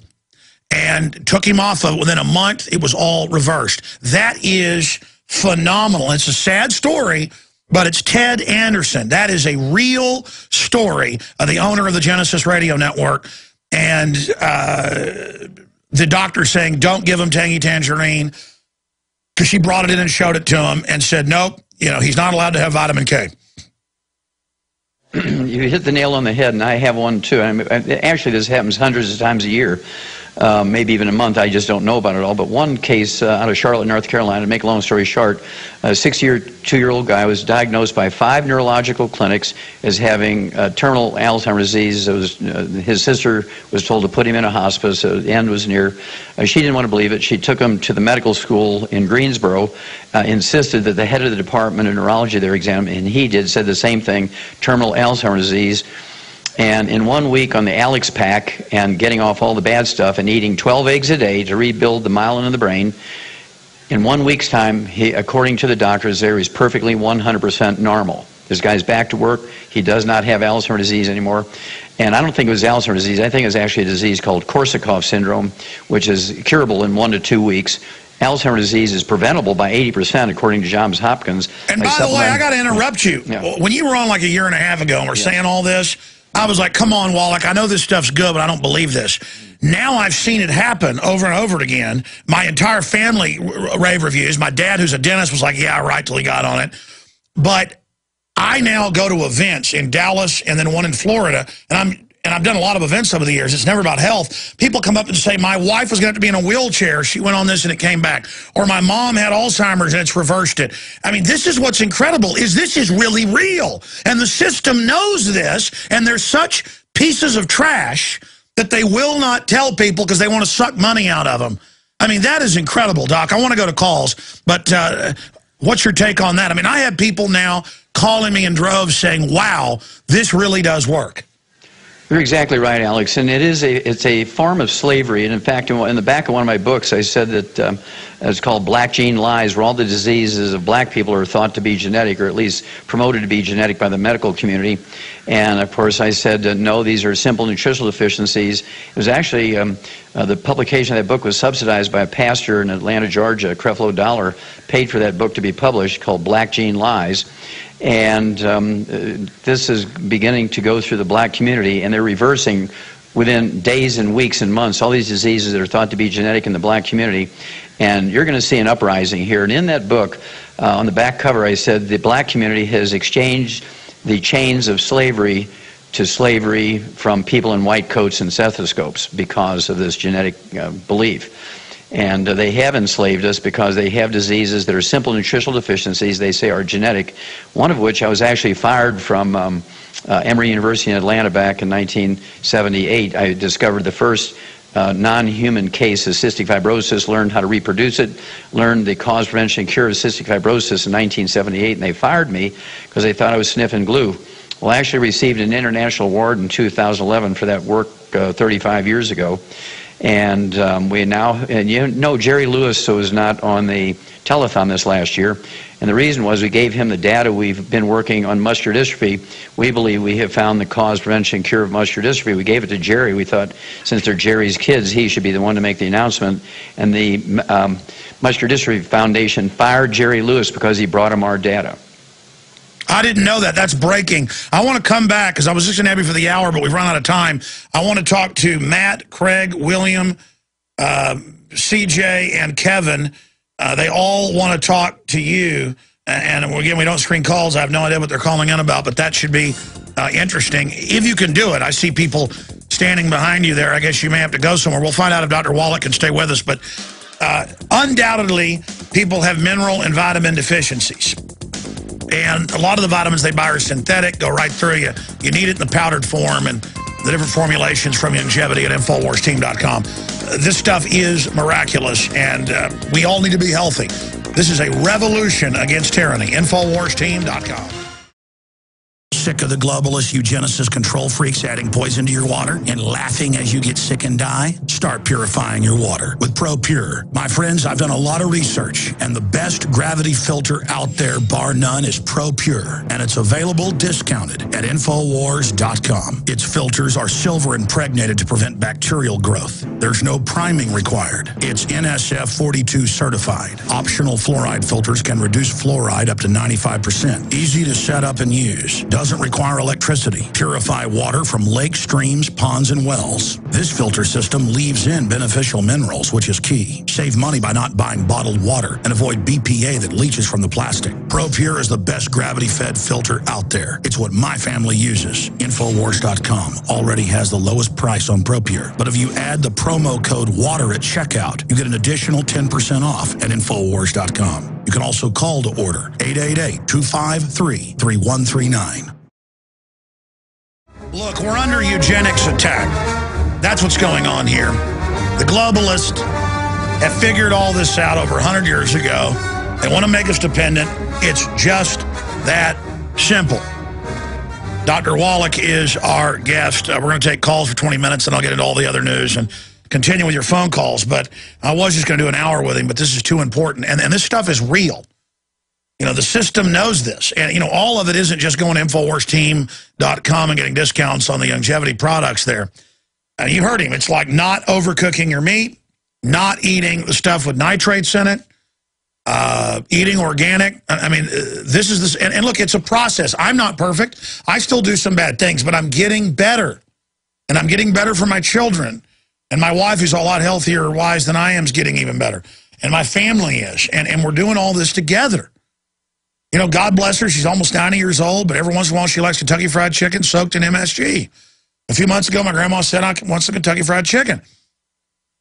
S1: And took him off of, within a month, it was all reversed. That is phenomenal. It's a sad story, but it's Ted Anderson. That is a real story of the owner of the Genesis Radio Network. And the doctor saying, don't give him Tangy Tangerine, because she brought it in and showed it to him and said, nope, he's not allowed to have vitamin K.
S2: You hit the nail on the head, and I have one too. Actually, this happens hundreds of times a year. maybe even a month. I just don't know about it all. But one case out of Charlotte, North Carolina, to make a long story short, a 62-year-old guy was diagnosed by 5 neurological clinics as having terminal Alzheimer's disease. It was, his sister was told to put him in a hospice. The end was near. She didn't want to believe it. She took him to the medical school in Greensboro, insisted that the head of the department of neurology there examine him, and he did, said the same thing, terminal Alzheimer's disease. And in 1 week on the Alex pack and getting off all the bad stuff and eating 12 eggs a day to rebuild the myelin in the brain, in 1 week's time, he, according to the doctors there, he's perfectly 100% normal. This guy's back to work. He does not have Alzheimer's disease anymore. And I don't think it was Alzheimer's disease. I think it was actually a disease called Korsakoff syndrome, which is curable in 1 to 2 weeks. Alzheimer's disease is preventable by 80%, according to Johns Hopkins.
S1: And by the way, I got to interrupt you. Yeah. When you were on like a year and a half ago and were saying all this, I was like, come on, Wallach, I know this stuff's good, but I don't believe this. Now I've seen it happen over and over again. My entire family rave reviews. My dad, who's a dentist, was like, yeah, right, till he got on it. But I now go to events in Dallas and then one in Florida, and I've done a lot of events over the years. It's never about health. People come up and say, my wife was going to have to be in a wheelchair. She went on this and it came back. Or my mom had Alzheimer's and it's reversed it. I mean, this is what's incredible, is this is really real. And the system knows this, and they're such pieces of trash that they will not tell people because they want to suck money out of them. I mean, that is incredible, Doc. I want to go to calls, but what's your take on that? I mean, I have people now calling me in droves saying, wow, this really does work.
S2: You're exactly right, Alex, and it's a form of slavery. And in fact, in the back of one of my books, I said that it's called Black Gene Lies, where all the diseases of black people are thought to be genetic, or at least promoted to be genetic by the medical community. And of course, I said, no, these are simple nutritional deficiencies. It was actually, the publication of that book was subsidized by a pastor in Atlanta, Georgia, Creflo Dollar, paid for that book to be published, called Black Gene Lies. And this is beginning to go through the black community, and they're reversing within days and weeks and months all these diseases that are thought to be genetic in the black community. And you're going to see an uprising here. And in that book, on the back cover, I said the black community has exchanged the chains of slavery to slavery from people in white coats and stethoscopes because of this genetic belief. And they have enslaved us because they have diseases that are simple nutritional deficiencies they say are genetic, one of which I was actually fired from Emory University in Atlanta back in 1978. I discovered the first non-human case of cystic fibrosis, learned how to reproduce it, learned the cause, prevention, and cure of cystic fibrosis in 1978, and they fired me because they thought I was sniffing glue. Well, I actually received an international award in 2011 for that work 35 years ago. And we now, and you know, Jerry Lewis was not on the telethon this last year, and the reason was we gave him the data. We've been working on muscular dystrophy. We believe we have found the cause, prevention, and cure of muscular dystrophy. We gave it to Jerry. We thought, since they're Jerry's kids, he should be the one to make the announcement. And the Muscular Dystrophy Foundation fired Jerry Lewis because he brought him our data.
S1: I didn't know that. That's breaking. I want to come back because I was just going to have you for the hour, but we've run out of time. I want to talk to Matt, Craig, William, CJ, and Kevin. They all want to talk to you. And again, we don't screen calls. I have no idea what they're calling in about, but that should be interesting. If you can do it, I see people standing behind you there. I guess you may have to go somewhere. We'll find out if Dr. Wallach can stay with us. But undoubtedly, people have mineral and vitamin deficiencies. And a lot of the vitamins they buy are synthetic, go right through you. You need it in the powdered form, and the different formulations from Longevity at InfoWarsTeam.com. This stuff is miraculous, and we all need to be healthy. This is a revolution against tyranny. InfoWarsTeam.com. Sick of the globalist eugenicist control freaks adding poison to your water and laughing as you get sick and die? Start purifying your water with ProPure. My friends, I've done a lot of research, and the best gravity filter out there, bar none, is ProPure, and it's available discounted at InfoWars.com. Its filters are silver impregnated to prevent bacterial growth. There's no priming required. It's NSF 42 certified. Optional fluoride filters can reduce fluoride up to 95%. Easy to set up and use. Doesn't doesn't require electricity. Purify water from lakes, streams, ponds, and wells. This filter system leaves in beneficial minerals, which is key. Save money by not buying bottled water and avoid BPA that leaches from the plastic. ProPure is the best gravity-fed filter out there. It's what my family uses. Infowars.com already has the lowest price on ProPure. But if you add the promo code WATER at checkout, you get an additional 10% off at Infowars.com. You can also call to order 888-253-3139. Look, we're under eugenics attack. That's what's going on here. The globalists have figured all this out over 100 years ago. They want to make us dependent. It's just that simple. Dr. Wallach is our guest. We're going to take calls for 20 minutes, and I'll get into all the other news and continue with your phone calls. But I was just going to do an hour with him, but this is too important. And this stuff is real. You know, the system knows this. And, you know, all of it isn't just going to InfoWarsTeam.com and getting discounts on the longevity products there. And you heard him. It's like not overcooking your meat, not eating the stuff with nitrates in it, eating organic. I mean, this is this. And look, it's a process. I'm not perfect. I still do some bad things, but I'm getting better. And I'm getting better for my children. And my wife, who's a lot healthier wise than I am, is getting even better. And my family is. And we're doing all this together. You know, God bless her. She's almost 90 years old, but every once in a while she likes Kentucky Fried Chicken soaked in MSG. A few months ago, my grandma said, I want some Kentucky Fried Chicken.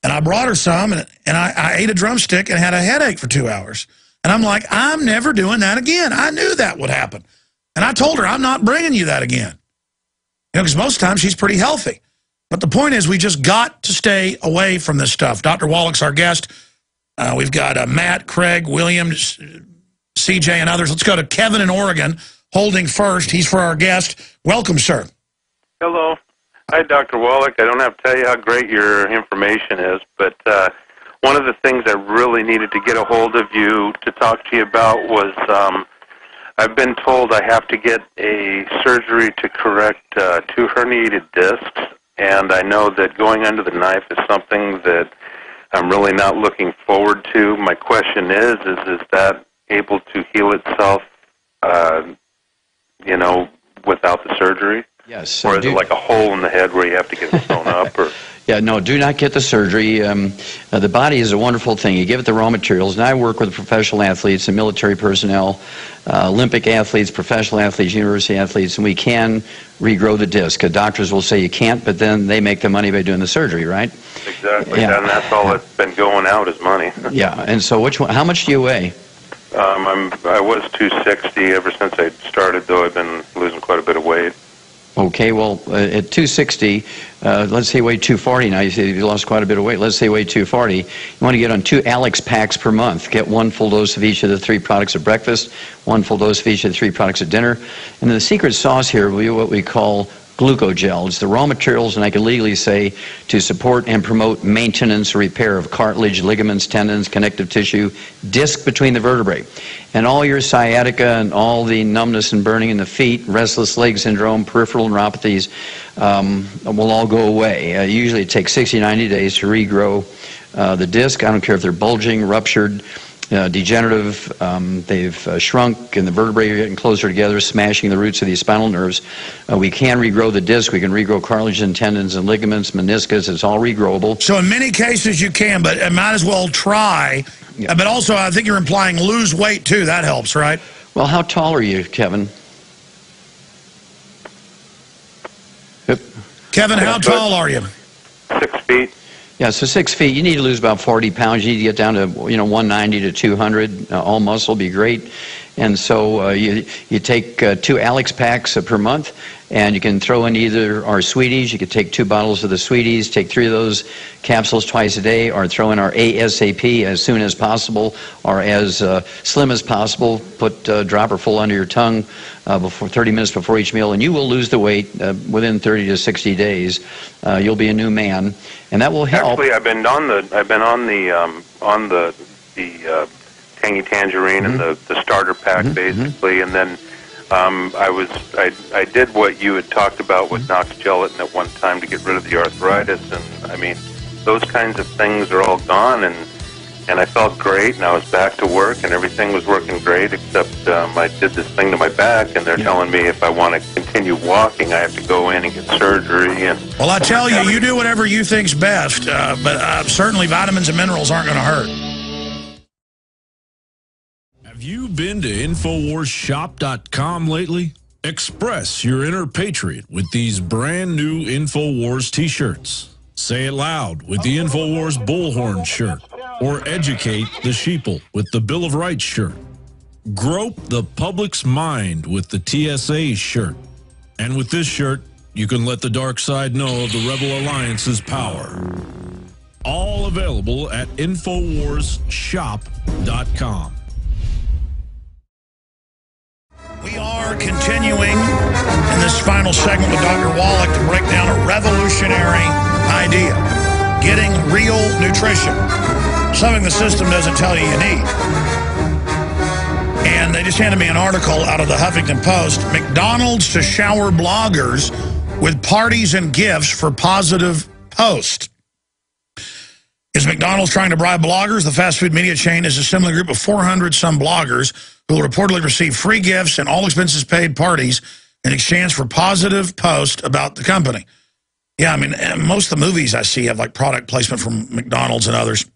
S1: And I brought her some, and I ate a drumstick and had a headache for 2 hours. And I'm like, I'm never doing that again. I knew that would happen. And I told her, I'm not bringing you that again. You know, because most times she's pretty healthy. But the point is, we just got to stay away from this stuff. Dr. Wallach's our guest. We've got Matt, Craig, Williams, CJ, and others. Let's go to Kevin in Oregon, holding first. He's for our guest. Welcome, sir.
S4: Hello. Hi, Dr. Wallach. I don't have to tell you how great your information is, but one of the things I really needed to get a hold of you to talk to you about was I've been told I have to get a surgery to correct 2 herniated discs, and I know that going under the knife is something that I'm really not looking forward to. My question is that able to heal itself, you know, without the surgery?
S2: Yes.
S4: Or is it like a hole in the head where you have to get it sewn up? Or?
S2: Yeah, no, do not get the surgery. The body is a wonderful thing. You give it the raw materials. And I work with professional athletes and military personnel, Olympic athletes, professional athletes, university athletes, and we can regrow the disc. Doctors will say you can't, but then they make the money by doing the surgery, right?
S4: Exactly.
S2: Yeah.
S4: And that's all that's been going out is money.
S2: Yeah, and so how much do you weigh?
S4: I was 260 ever since I started, though I've been losing quite a bit of weight.
S2: Okay, well, at 260, let's say you weigh 240 now. You say you lost quite a bit of weight. Let's say you weigh 240. You want to get on 2 Alex packs per month. Get 1 full dose of each of the 3 products at breakfast, 1 full dose of each of the 3 products at dinner. And the secret sauce here will be what we call glucogel. It's the raw materials, and I can legally say, to support and promote maintenance or repair of cartilage, ligaments, tendons, connective tissue, disc between the vertebrae. And all your sciatica and all the numbness and burning in the feet, restless leg syndrome, peripheral neuropathies will all go away. Usually it takes 60, 90 days to regrow the disc. I don't care if they're bulging, ruptured, degenerative, they've shrunk, and the vertebrae are getting closer together, smashing the roots of these spinal nerves. We can regrow the disc. We can regrow cartilage and tendons and ligaments, meniscus. It's all regrowable.
S1: So in many cases you can, but it might as well try. Yeah. But also, I think you're implying lose weight, too. That helps, right?
S2: Well, how tall are you, Kevin?
S1: Kevin, how tall are you?
S4: 6 feet.
S2: Yeah, so 6 feet. You need to lose about 40 pounds. You need to get down to 190 to 200. All muscle will be great. And so you take 2 Alex packs per month, and you can throw in either our Sweeties. You could take 2 bottles of the Sweeties, take 3 of those capsules twice a day, or throw in our ASAP as soon as possible, or as slim as possible. Put a dropper full under your tongue before 30 minutes before each meal, and you will lose the weight within 30 to 60 days. You'll be a new man, and that will help.
S4: Actually, I've been on the Tangy Tangerine and the starter pack basically, and then I did what you had talked about with Knox Gelatin at one time to get rid of the arthritis, and I mean those kinds of things are all gone, and I felt great, and I was back to work, and everything was working great, except I did this thing to my back, and they're telling me if I want to continue walking, I have to go in and get surgery. And
S1: well, I tell you, you do whatever you think's best, but certainly vitamins and minerals aren't going to hurt.
S5: Have you been to InfoWarsShop.com lately? Express your inner patriot with these brand new InfoWars t-shirts. Say it loud with the InfoWars Bullhorn shirt, or educate the sheeple with the Bill of Rights shirt. Grope the public's mind with the TSA shirt. And with this shirt, you can let the dark side know of the Rebel Alliance's power. All available at InfoWarsShop.com.
S1: We are continuing in this final segment with Dr. Wallach to break down a revolutionary idea. Getting real nutrition. Something the system doesn't tell you need. And they just handed me an article out of the Huffington Post. McDonald's to shower bloggers with parties and gifts for positive post. Is McDonald's trying to bribe bloggers? The fast food media chain is assembling a group of 400-some bloggers who will reportedly receive free gifts and all expenses paid parties in exchange for positive posts about the company. Yeah, I mean, most of the movies I see have like product placement from McDonald's and others.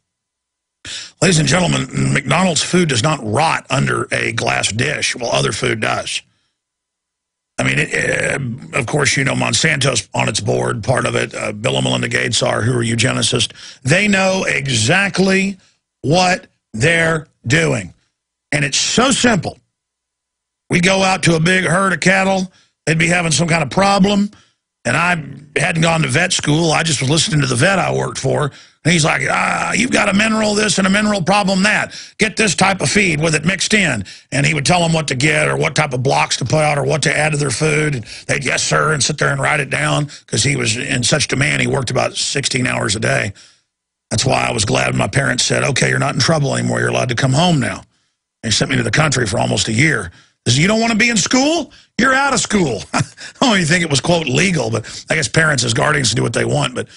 S1: Ladies and gentlemen, McDonald's food does not rot under a glass dish, while other food does. I mean, of course, you know, Monsanto's on its board, part of it. Bill and Melinda Gates are, who are eugenicists. They know exactly what they're doing. And it's so simple. We go out to a big herd of cattle. They'd be having some kind of problem. And I hadn't gone to vet school. I just was listening to the vet I worked for. And he's like, you've got a mineral this and a mineral problem that. Get this type of feed with it mixed in. And he would tell them what to get or what type of blocks to put out or what to add to their food. And they'd, yes, sir, and sit there and write it down because he was in such demand. He worked about 16 hours a day. That's why I was glad when my parents said, okay, you're not in trouble anymore. You're allowed to come home now. And he sent me to the country for almost a year. He said, you don't want to be in school? You're out of school. I don't even think it was, quote, legal, but I guess parents as guardians do what they want. But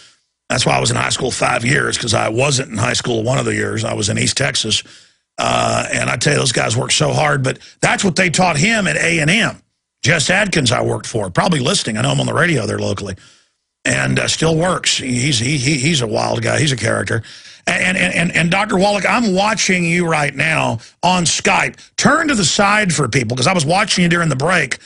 S1: that's why I was in high school 5 years, because I wasn't in high school one of the years. I was in East Texas. And I tell you, those guys worked so hard. But that's what they taught him at A&M. Jess Adkins I worked for, probably listening. I know him on the radio there locally. And still works. He's a wild guy. He's a character. And Dr. Wallach, I'm watching you right now on Skype. Turn to the side for people, because I was watching you during the break,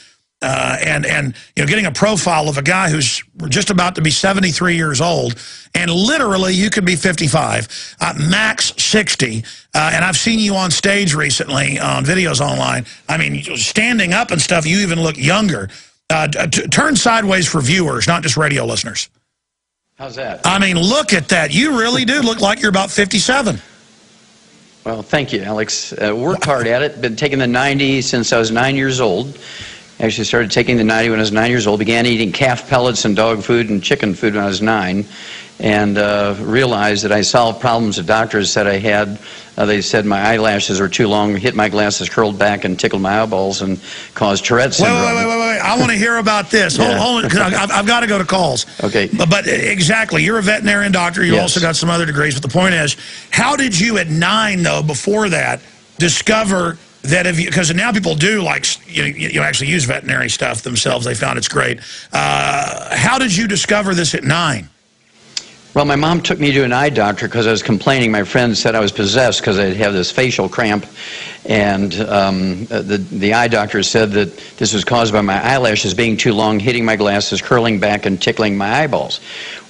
S1: and you know, getting a profile of a guy who's just about to be 73 years old, and literally you could be 55, max 60. And I've seen you on stage recently on videos online. I mean, standing up and stuff, you even look younger. Turn sideways for viewers, not just radio listeners.
S2: How's that?
S1: I mean, look at that. You really do look like you're about 57.
S2: Well, thank you, Alex. Worked hard at it. Been taking the 90 since I was 9 years old. Actually started taking the 90 when I was 9 years old. Began eating calf pellets and dog food and chicken food when I was 9. And realized that I solved problems that doctors said I had. They said my eyelashes were too long, hit my glasses, curled back, and tickled my eyeballs, and caused Tourette's syndrome.
S1: Wait. I want to hear about this.
S2: Yeah.
S1: Hold on, 'cause I've got to go to calls.
S2: Okay.
S1: But exactly, you're a veterinarian doctor. You also got some other degrees. But the point is, how did you at 9, though, before that, discover that if you, because now people do like, you actually use veterinary stuff themselves. They found it's great. How did you discover this at 9?
S2: Well, my mom took me to an eye doctor because I was complaining. My friends said I was possessed because I'd have this facial cramp. And the eye doctor said that this was caused by my eyelashes being too long, hitting my glasses, curling back, and tickling my eyeballs.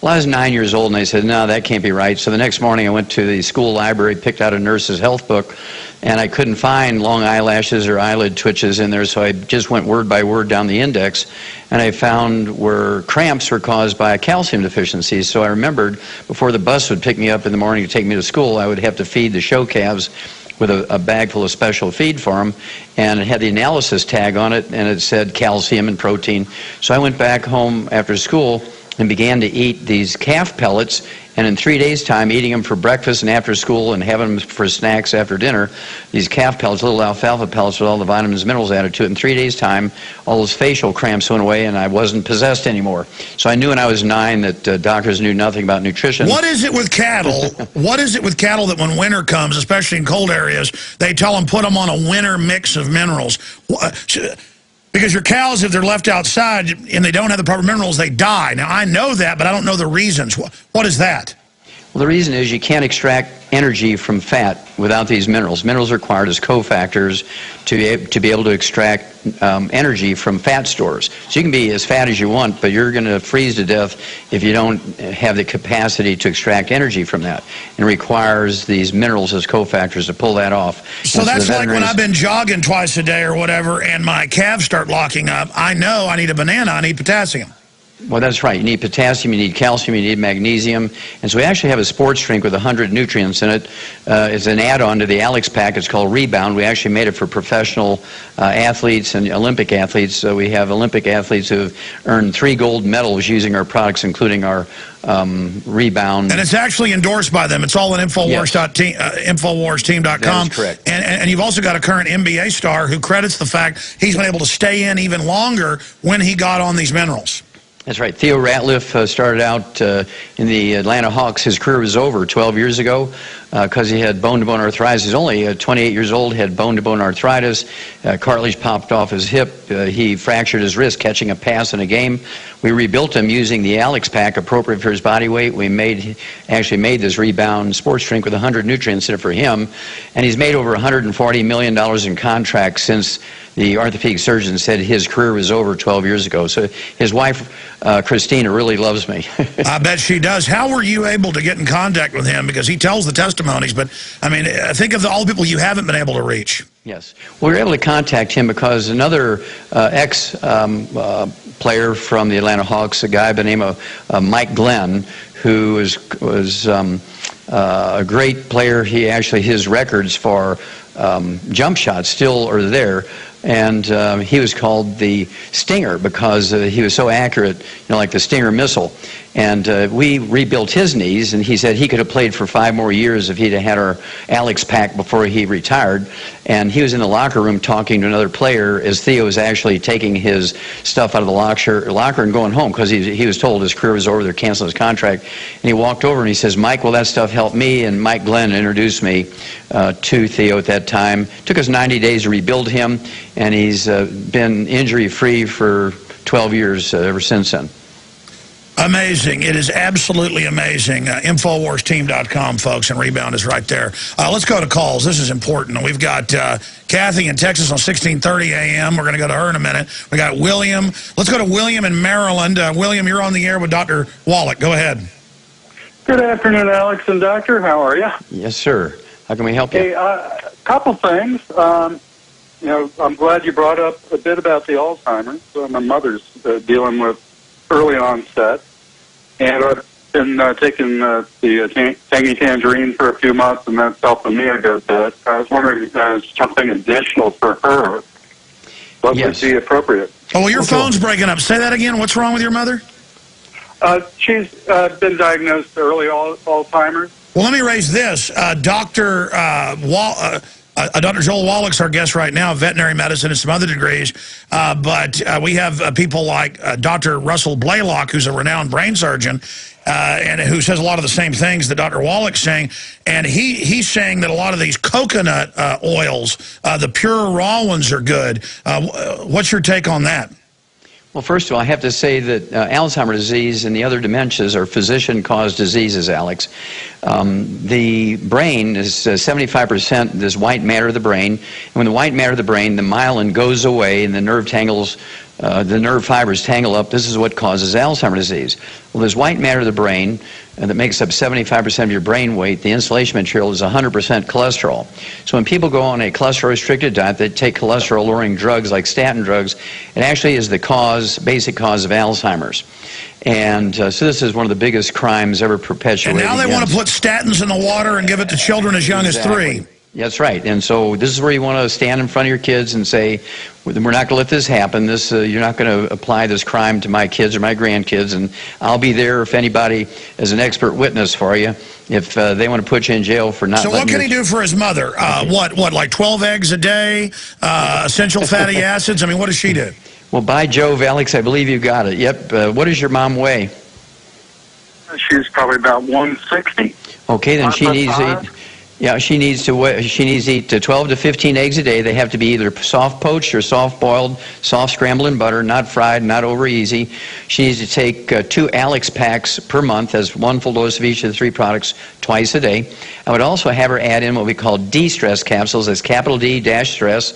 S2: Well, I was 9 years old, and I said, no, that can't be right. So the next morning I went to the school library, picked out a nurse's health book, and I couldn't find long eyelashes or eyelid twitches in there, so I just went word by word down the index, and I found where cramps were caused by a calcium deficiency. So I remembered before the bus would pick me up in the morning to take me to school, I would have to feed the show calves with a bag full of special feed for them, and it had the analysis tag on it, and it said calcium and protein. So I went back home after school and began to eat these calf pellets, And in 3 days' time, eating them for breakfast and after school and having them for snacks after dinner, these calf pellets, little alfalfa pellets with all the vitamins and minerals added to it, in 3 days' time, all those facial cramps went away and I wasn't possessed anymore. So I knew when I was 9 that doctors knew nothing about nutrition.
S1: What is it with cattle? What is it with cattle that when winter comes, especially in cold areas, they tell them put them on a winter mix of minerals? Because your cows, if they're left outside and they don't have the proper minerals, they die. Now, I know that, but I don't know the reasons. What is that?
S2: Well, the reason is you can't extract energy from fat without these minerals. Minerals are required as cofactors to be able to extract energy from fat stores. So you can be as fat as you want, but you're going to freeze to death if you don't have the capacity to extract energy from that. It requires these minerals as cofactors to pull that off.
S1: So that's like when I've been jogging twice a day or whatever and my calves start locking up, I know I need a banana, I need potassium.
S2: Well, that's right. You need potassium, you need calcium, you need magnesium. And so we actually have a sports drink with 100 nutrients in it. It's an add-on to the Alex pack. It's called Rebound. We actually made it for professional athletes and Olympic athletes. So we have Olympic athletes who have earned 3 gold medals using our products, including our Rebound.
S1: And it's actually endorsed by them. It's all at InfoWarsTeam.com.
S2: That is correct.
S1: And you've also got a current NBA star who credits the fact he's been able to stay in even longer when he got on these minerals.
S2: That's right. Theo Ratliff started out in the Atlanta Hawks. His career was over 12 years ago because he had bone-to-bone arthritis. He's only 28 years old, had bone-to-bone arthritis. Cartilage popped off his hip. He fractured his wrist catching a pass in a game. We rebuilt him using the Alex pack, appropriate for his body weight. We actually made this Rebound sports drink with 100 nutrients in it for him. And he's made over $140 million in contracts since the orthopedic surgeon said his career was over 12 years ago. So his wife, Christina, really loves me.
S1: I bet she does. How were you able to get in contact with him? Because he tells the testimonies, but, I mean, think of all the people you haven't been able to reach.
S2: Yes. Well, we were able to contact him because another ex-player from the Atlanta Hawks, a guy by the name of Mike Glenn, who was a great player. His records for jump shots still are there. And he was called the Stinger because he was so accurate, like the Stinger missile. And we rebuilt his knees, and he said he could have played for 5 more years if he'd have had our Alex pack before he retired. And he was in the locker room talking to another player as Theo was actually taking his stuff out of the locker and going home because he was told his career was over, they're canceling his contract. And he walked over and he says, "Mike, well, that stuff helped me." And Mike Glenn introduced me to Theo at that time. Took us 90 days to rebuild him, and he's been injury-free for 12 years ever since then.
S1: Amazing. It is absolutely amazing. InfoWarsTeam.com, folks, and Rebound is right there. Let's go to calls. This is important. We've got Kathy in Texas on 1630 AM. We're going to go to her in a minute. We got William. Let's go to William in Maryland. William, you're on the air with Dr. Wallach. Go ahead.
S6: Good afternoon, Alex and Doctor. How are you?
S2: Yes, sir. How can we help you?
S6: Hey, couple things. I'm glad you brought up a bit about the Alzheimer's. My mother's dealing with early onset, and I've been taking the tangy tangerine for a few months, and that's helping me a good bit. I was wondering if there's something additional for her. What would be appropriate?
S1: Oh, well, your phone's breaking up. Say that again. What's wrong with your mother?
S6: She's been diagnosed early Alzheimer's.
S1: Well, let me raise this. Dr. Joel Wallach's our guest right now, veterinary medicine and some other degrees. But we have people like Dr. Russell Blaylock, who's a renowned brain surgeon, and who says a lot of the same things that Dr. Wallach's saying. And he's saying that a lot of these coconut oils, the pure raw ones, are good. What's your take on that?
S2: Well, first of all, I have to say that Alzheimer's disease and the other dementias are physician-caused diseases, Alex. The brain is 75% this white matter of the brain. And when the white matter of the brain, the myelin goes away and the nerve fibers tangle up. This is what causes Alzheimer's disease. Well, there's white matter of the brain that makes up 75% of your brain weight. The insulation material is 100% cholesterol. So when people go on a cholesterol-restricted diet, they take cholesterol-lowering drugs like statin drugs, it actually is the basic cause of Alzheimer's. And so this is one of the biggest crimes ever perpetuated.
S1: And now they want to put statins in the water and give it to children as young as 3.
S2: That's right. And so this is where you want to stand in front of your kids and say, we're not going to let this happen. You're not going to apply this crime to my kids or my grandkids, and I'll be there if anybody is an expert witness for you if they want to put you in jail for not.
S1: So what can he do for his mother? What, like 12 eggs a day, essential fatty acids? I mean, what does she do?
S2: Well, by Jove, Alex, I believe you got it. Yep. What does your mom weigh?
S6: She's probably about 160.
S2: Okay, then she needs to eat. Yeah, she needs to eat 12 to 15 eggs a day. They have to be either soft poached or soft boiled, soft scrambled in butter, not fried, not over easy. She needs to take 2 Alex packs per month, as 1 full dose of each of the 3 products twice a day. I would also have her add in what we call D-stress capsules. That's capital D-stress.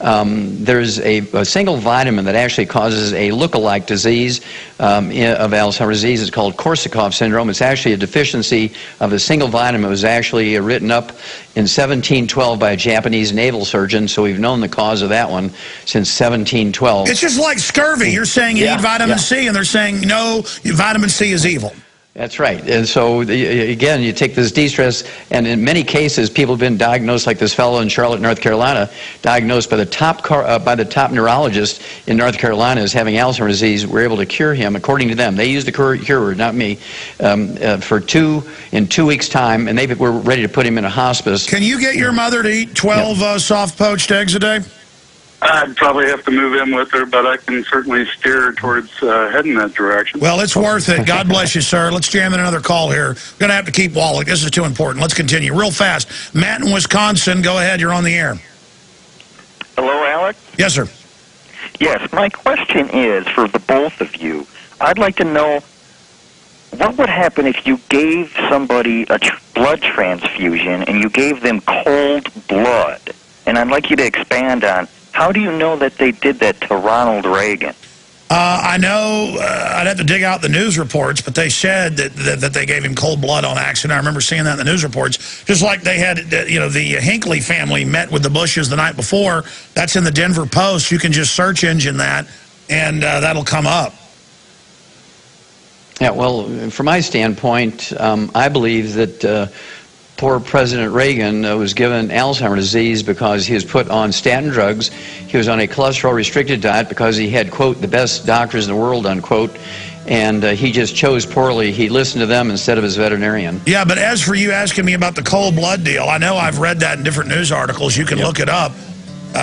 S2: There's a single vitamin that actually causes a look-alike disease of Alzheimer's disease. It's called Korsakoff syndrome. It's actually a deficiency of a single vitamin. It was actually written up in 1712 by a Japanese naval surgeon, so we've known the cause of that one since 1712.
S1: It's just like scurvy. You're saying you need vitamin C, and they're saying, no, vitamin C is evil.
S2: That's right. And so, again, you take this de-stress, and in many cases, people have been diagnosed, like this fellow in Charlotte, North Carolina, diagnosed by the top neurologist in North Carolina as having Alzheimer's disease. We're able to cure him, according to them. They used the cure word, not me, in 2 weeks' time, and they were ready to put him in a hospice.
S1: Can you get your mother to eat 12 soft poached eggs a day?
S6: I'd probably have to move in with her, but I can certainly steer her towards heading that direction.
S1: Well, it's worth it. God bless you, sir. Let's jam in another call here. We're going to have to keep Wallach. This is too important. Let's continue real fast. Matt in Wisconsin, go ahead. You're on the air.
S7: Hello, Alex?
S1: Yes, sir.
S7: Yes, my question is for the both of you. I'd like to know what would happen if you gave somebody a blood transfusion and you gave them cold blood? And I'd like you to expand on, how do you know that they did that to Ronald Reagan?
S1: I know I'd have to dig out the news reports, but they said that they gave him cold blood on accident. I remember seeing that in the news reports. Just like they had, the Hinckley family met with the Bushes the night before. That's in the Denver Post. You can just search engine that, and that'll come up.
S2: Yeah, well, from my standpoint, I believe that poor President Reagan was given Alzheimer's disease because he was put on statin drugs. He was on a cholesterol-restricted diet because he had, quote, the best doctors in the world, unquote, and he just chose poorly. He listened to them instead of his veterinarian.
S1: Yeah, but as for you asking me about the cold blood deal, I know I've read that in different news articles. You can look it up.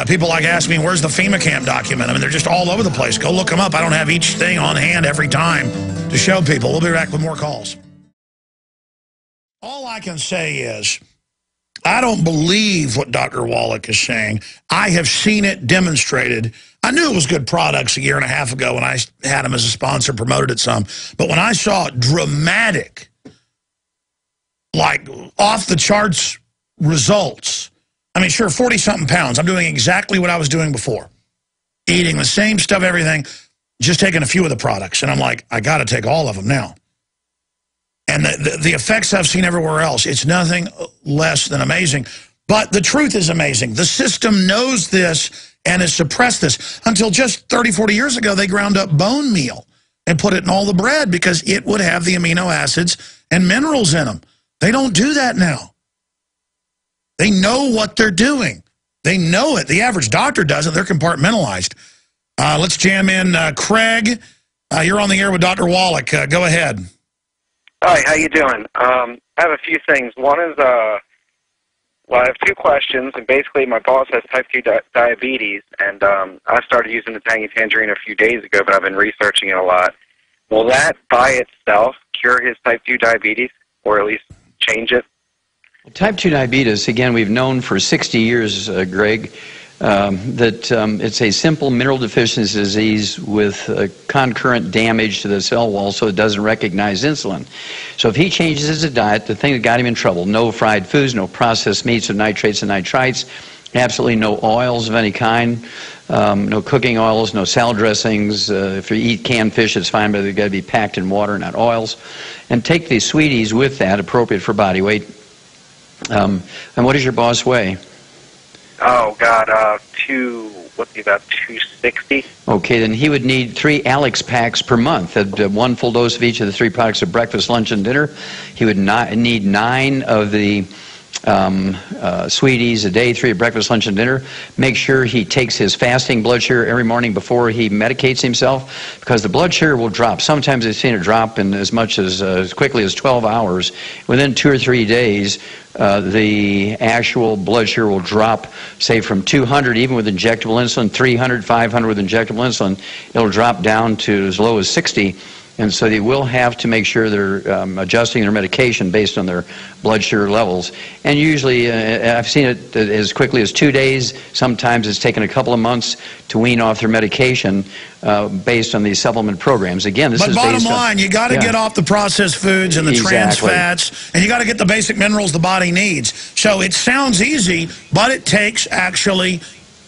S1: People like ask me, where's the FEMA camp document? I mean, they're just all over the place. Go look them up. I don't have each thing on hand every time to show people. We'll be back with more calls. All I can say is, I don't believe what Dr. Wallach is saying. I have seen it demonstrated. I knew it was good products a year and a half ago when I had them as a sponsor, promoted it some. But when I saw dramatic, like off-the-charts results, I mean, sure, 40-something pounds. I'm doing exactly what I was doing before. Eating the same stuff, everything, just taking a few of the products. And I'm like, I got to take all of them now. And the effects I've seen everywhere else, it's nothing less than amazing. But the truth is amazing. The system knows this and has suppressed this. Until just 30, 40 years ago, they ground up bone meal and put it in all the bread because it would have the amino acids and minerals in them. They don't do that now. They know what they're doing. They know it. The average doctor doesn't. They're compartmentalized. Let's jam in Craig. You're on the air with Dr. Wallach. Go ahead.
S8: Hi, how you doing? I have a few things. One is, well, I have 2 questions, and basically my boss has type 2 diabetes, and I started using the Tangy Tangerine a few days ago, but I've been researching it a lot. Will that by itself cure his type 2 diabetes, or at least change it?
S2: Type 2 diabetes, again, we've known for 60 years, Greg, that it's a simple mineral deficiency disease with concurrent damage to the cell wall so it doesn't recognize insulin. So if he changes his diet, the thing that got him in trouble, no fried foods, no processed meats or nitrates and nitrites, absolutely no oils of any kind, no cooking oils, no salad dressings. If you eat canned fish, it's fine, but they've got to be packed in water, not oils. And take these sweeties with that, appropriate for body weight. And what does your boss weigh?
S8: Oh, God, about 260?
S2: Okay, then he would need 3 Alex packs per month, at 1 full dose of each of the 3 products of breakfast, lunch, and dinner. He would not need 9 of the sweeties a day, 3 at breakfast, lunch, and dinner. Make sure he takes his fasting blood sugar every morning before he medicates himself, because the blood sugar will drop. Sometimes I've seen it drop in as much as quickly as 12 hours. Within 2 or 3 days, the actual blood sugar will drop, say from 200, even with injectable insulin, 300, 500 with injectable insulin. It'll drop down to as low as 60. And so they will have to make sure they're adjusting their medication based on their blood sugar levels. And usually, I've seen it as quickly as 2 days. Sometimes it's taken a couple of months to wean off their medication based on these supplement programs. Again, this is based on...
S1: But bottom line, you got to get off the processed foods and the trans fats, and you got to get the basic minerals the body needs. So it sounds easy, but it takes actually...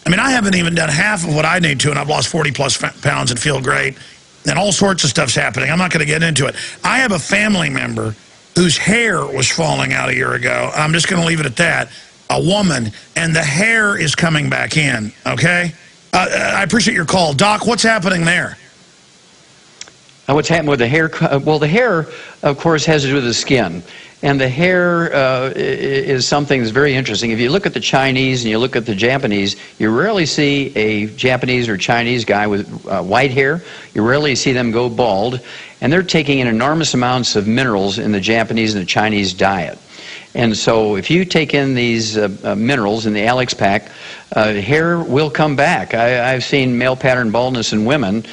S1: I mean, I haven't even done half of what I need to, and I've lost 40-plus pounds and feel great. And all sorts of stuff's happening. I'm not going to get into it. I have a family member whose hair was falling out a year ago. I'm just going to leave it at that. A woman, and the hair is coming back in, okay? I appreciate your call. Doc, what's happening there?
S2: What's happened with the hair? Well, the hair, of course, has to do with the skin. And the hair is something that's very interesting. If you look at the Chinese and you look at the Japanese, you rarely see a Japanese or Chinese guy with white hair. You rarely see them go bald. And they're taking in enormous amounts of minerals in the Japanese and the Chinese diet. And so if you take in these minerals in the Alex pack, hair will come back. I've seen male pattern baldness in women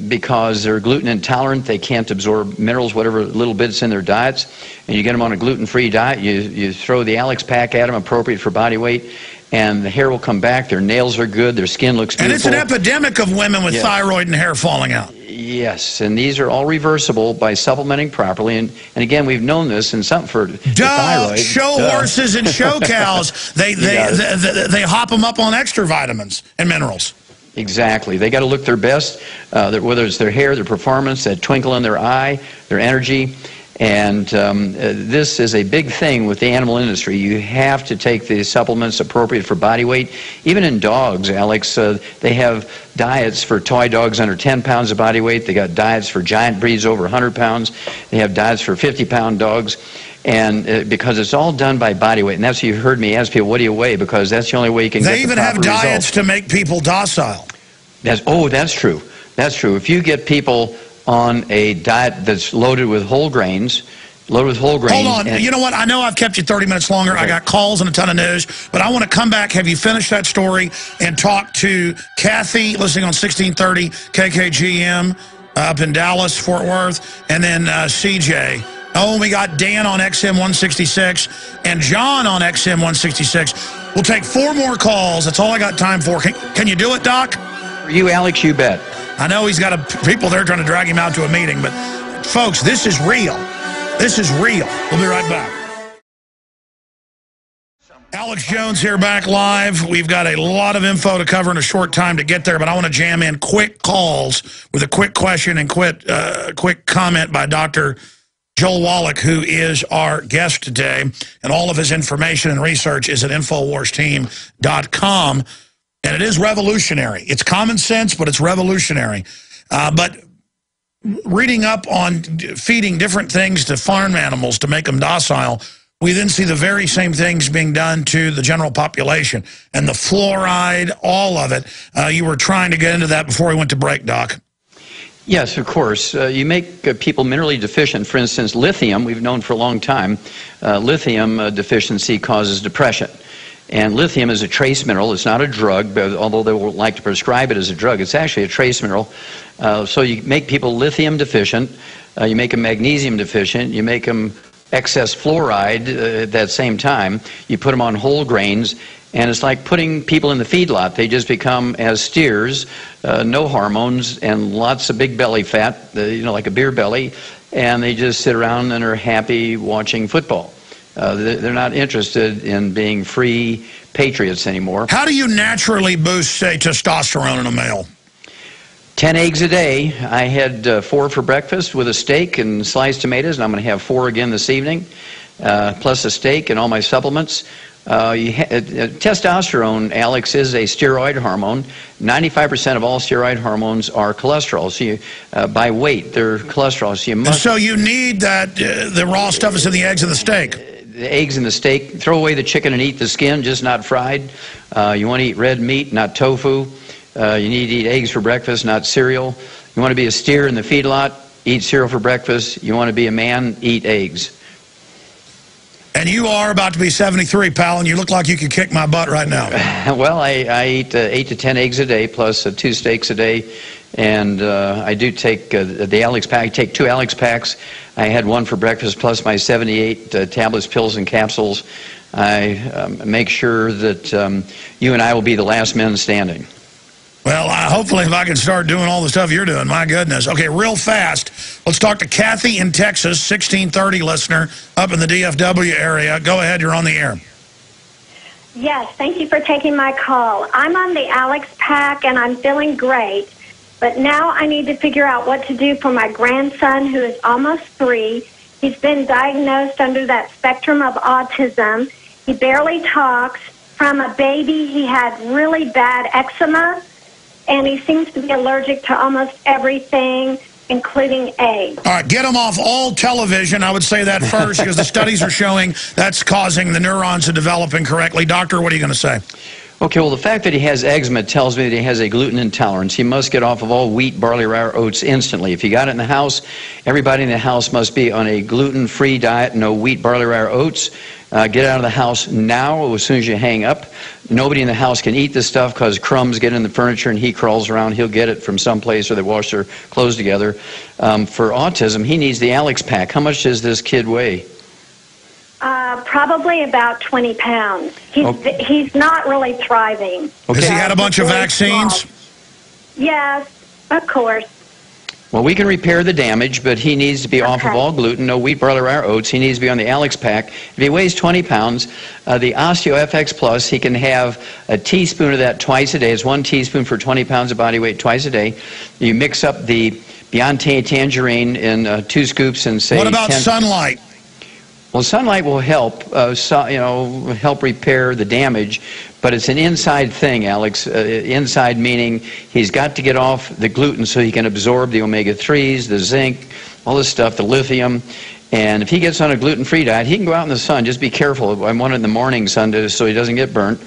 S2: because they're gluten intolerant. They can't absorb minerals, whatever little bits in their diets. And you get them on a gluten-free diet, you throw the Alex pack at them, appropriate for body weight, and the hair will come back. Their nails are good. Their skin looks beautiful.
S1: And it's an epidemic of women with thyroid and hair falling out.
S2: Yes, and these are all reversible by supplementing properly. And again, we've known this in something for thyroid.
S1: Show horses and show cows, they hop them up on extra vitamins and minerals.
S2: Exactly. They got to look their best, whether it's their hair, their performance, that twinkle in their eye, their energy. And this is a big thing with the animal industry. You have to take the supplements appropriate for body weight. Even in dogs, Alex, they have diets for toy dogs under 10 pounds of body weight. They got diets for giant breeds over 100 pounds. They have diets for 50-pound dogs. And because it's all done by body weight. And that's what you heard me ask people, what do you weigh? Because that's the only way you can get the proper
S1: result. They even have diets to make people docile.
S2: That's true. That's true. If you get people on a diet that's loaded with whole grains. Hold on. You know what? I know I've kept you 30 minutes longer. Okay. I got calls and a ton of news, but I want to come back, have you finish that story, and talk to Kathy, listening on 1630 KKGM up in Dallas, Fort Worth, and then CJ. Oh, we got Dan on XM 166 and John on XM 166. We'll take 4 more calls. That's all I got time for. Can you do it, Doc? For you, Alex, you bet.
S1: I know he's got people there trying to drag him out to a meeting, but folks, this is real. This is real. We'll be right back. Alex Jones here, back live. We've got a lot of info to cover in a short time to get there, but I want to jam in quick calls with a quick question and quick comment by Dr. Joel Wallach, who is our guest today, and all of his information and research is at InfoWarsTeam.com. And it is revolutionary. It's common sense, but it's revolutionary. But reading up on feeding different things to farm animals to make them docile, we then see the very same things being done to the general population. And the fluoride, all of it. You were trying to get into that before we went to break, Doc.
S2: Yes, of course. You make people minerally deficient. For instance, lithium, we've known for a long time, lithium deficiency causes depression. And lithium is a trace mineral. It's not a drug, but although they will like to prescribe it as a drug, it's actually a trace mineral. So you make people lithium deficient, you make them magnesium deficient, you make them excess fluoride at that same time, you put them on whole grains, and it's like putting people in the feedlot. They just become as steers, no hormones, and lots of big belly fat, like a beer belly, and they just sit around and are happy watching football. They're not interested in being free patriots anymore.
S1: How do you naturally boost, say, testosterone in a male?
S2: 10 eggs a day. I had 4 for breakfast with a steak and sliced tomatoes, and I'm going to have 4 again this evening, plus a steak and all my supplements. Testosterone, Alex, is a steroid hormone. 95% of all steroid hormones are cholesterol. So by weight, they're cholesterol. So you need
S1: that the raw stuff is in the eggs and the steak.
S2: the eggs in the steak. Throw away the chicken and eat the skin, just not fried. You want to eat red meat, not tofu. You need to eat eggs for breakfast, not cereal. You want to be a steer in the feedlot, eat cereal for breakfast. You want to be a man, eat eggs.
S1: And you are about to be 73, pal, and you look like you could kick my butt right now.
S2: Well, I eat 8 to 10 eggs a day, plus 2 steaks a day. And I do take the Alex Pack. I take 2 Alex Packs. I had one for breakfast, plus my 78 tablets, pills, and capsules. I make sure that you and I will be the last men standing.
S1: Well, hopefully if I can start doing all the stuff you're doing, my goodness. Okay, real fast, let's talk to Kathy in Texas, 1630 listener, up in the DFW area. Go ahead, you're on the air.
S9: Yes, thank you for taking my call. I'm on the Alex Pack, and I'm feeling great. But now I need to figure out what to do for my grandson, who is almost 3. He's been diagnosed under that spectrum of autism. He barely talks. From a baby, he had really bad eczema. And he seems to be allergic to almost everything, including eggs.
S1: All right, get him off all television. I would say that first because the studies are showing that's causing the neurons to develop incorrectly. Doctor, what are you going to say?
S2: Okay, well, the fact that he has eczema tells me that he has a gluten intolerance. He must get off of all wheat, barley, rye, or oats instantly. If you got it in the house, everybody in the house must be on a gluten-free diet, no wheat, barley, rye, or oats. Get out of the house now as soon as you hang up. Nobody in the house can eat this stuff because crumbs get in the furniture and he crawls around. He'll get it from someplace or they wash their clothes together. For autism, he needs the Alex Pack. How much does this kid weigh?
S9: Probably about 20 pounds. He's not really thriving.
S1: Okay. Has he had a bunch of vaccines?
S9: Yes, of course.
S2: Well, we can repair the damage, but he needs to be off of all gluten, no wheat, barley, rye, or oats. He needs to be on the Alex Pack. If he weighs 20 pounds, the OsteoFX Plus, he can have a teaspoon of that twice a day. It's 1 teaspoon for 20 pounds of body weight twice a day. You mix up the Beyond Tangerine in 2 scoops and say...
S1: What about sunlight?
S2: Well, sunlight will help, help repair the damage, but it's an inside thing, Alex. Inside meaning he's got to get off the gluten so he can absorb the omega-3s, the zinc, all this stuff, the lithium. And if he gets on a gluten-free diet, he can go out in the sun. Just be careful. I want it in the morning sun so he doesn't get burnt.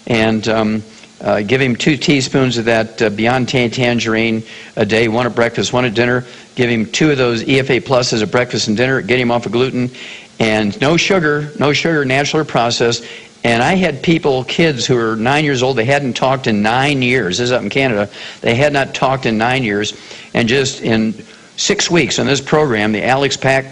S2: And give him 2 teaspoons of that Beyond Tangerine a day, 1 at breakfast, 1 at dinner. Give him 2 of those EFA Pluses at breakfast and dinner. Get him off of gluten. And no sugar, natural or processed. And I had kids who were 9 years old, they hadn't talked in 9 years. This is up in Canada. They had not talked in 9 years. And just in 6 weeks on this program, the Alex Pack,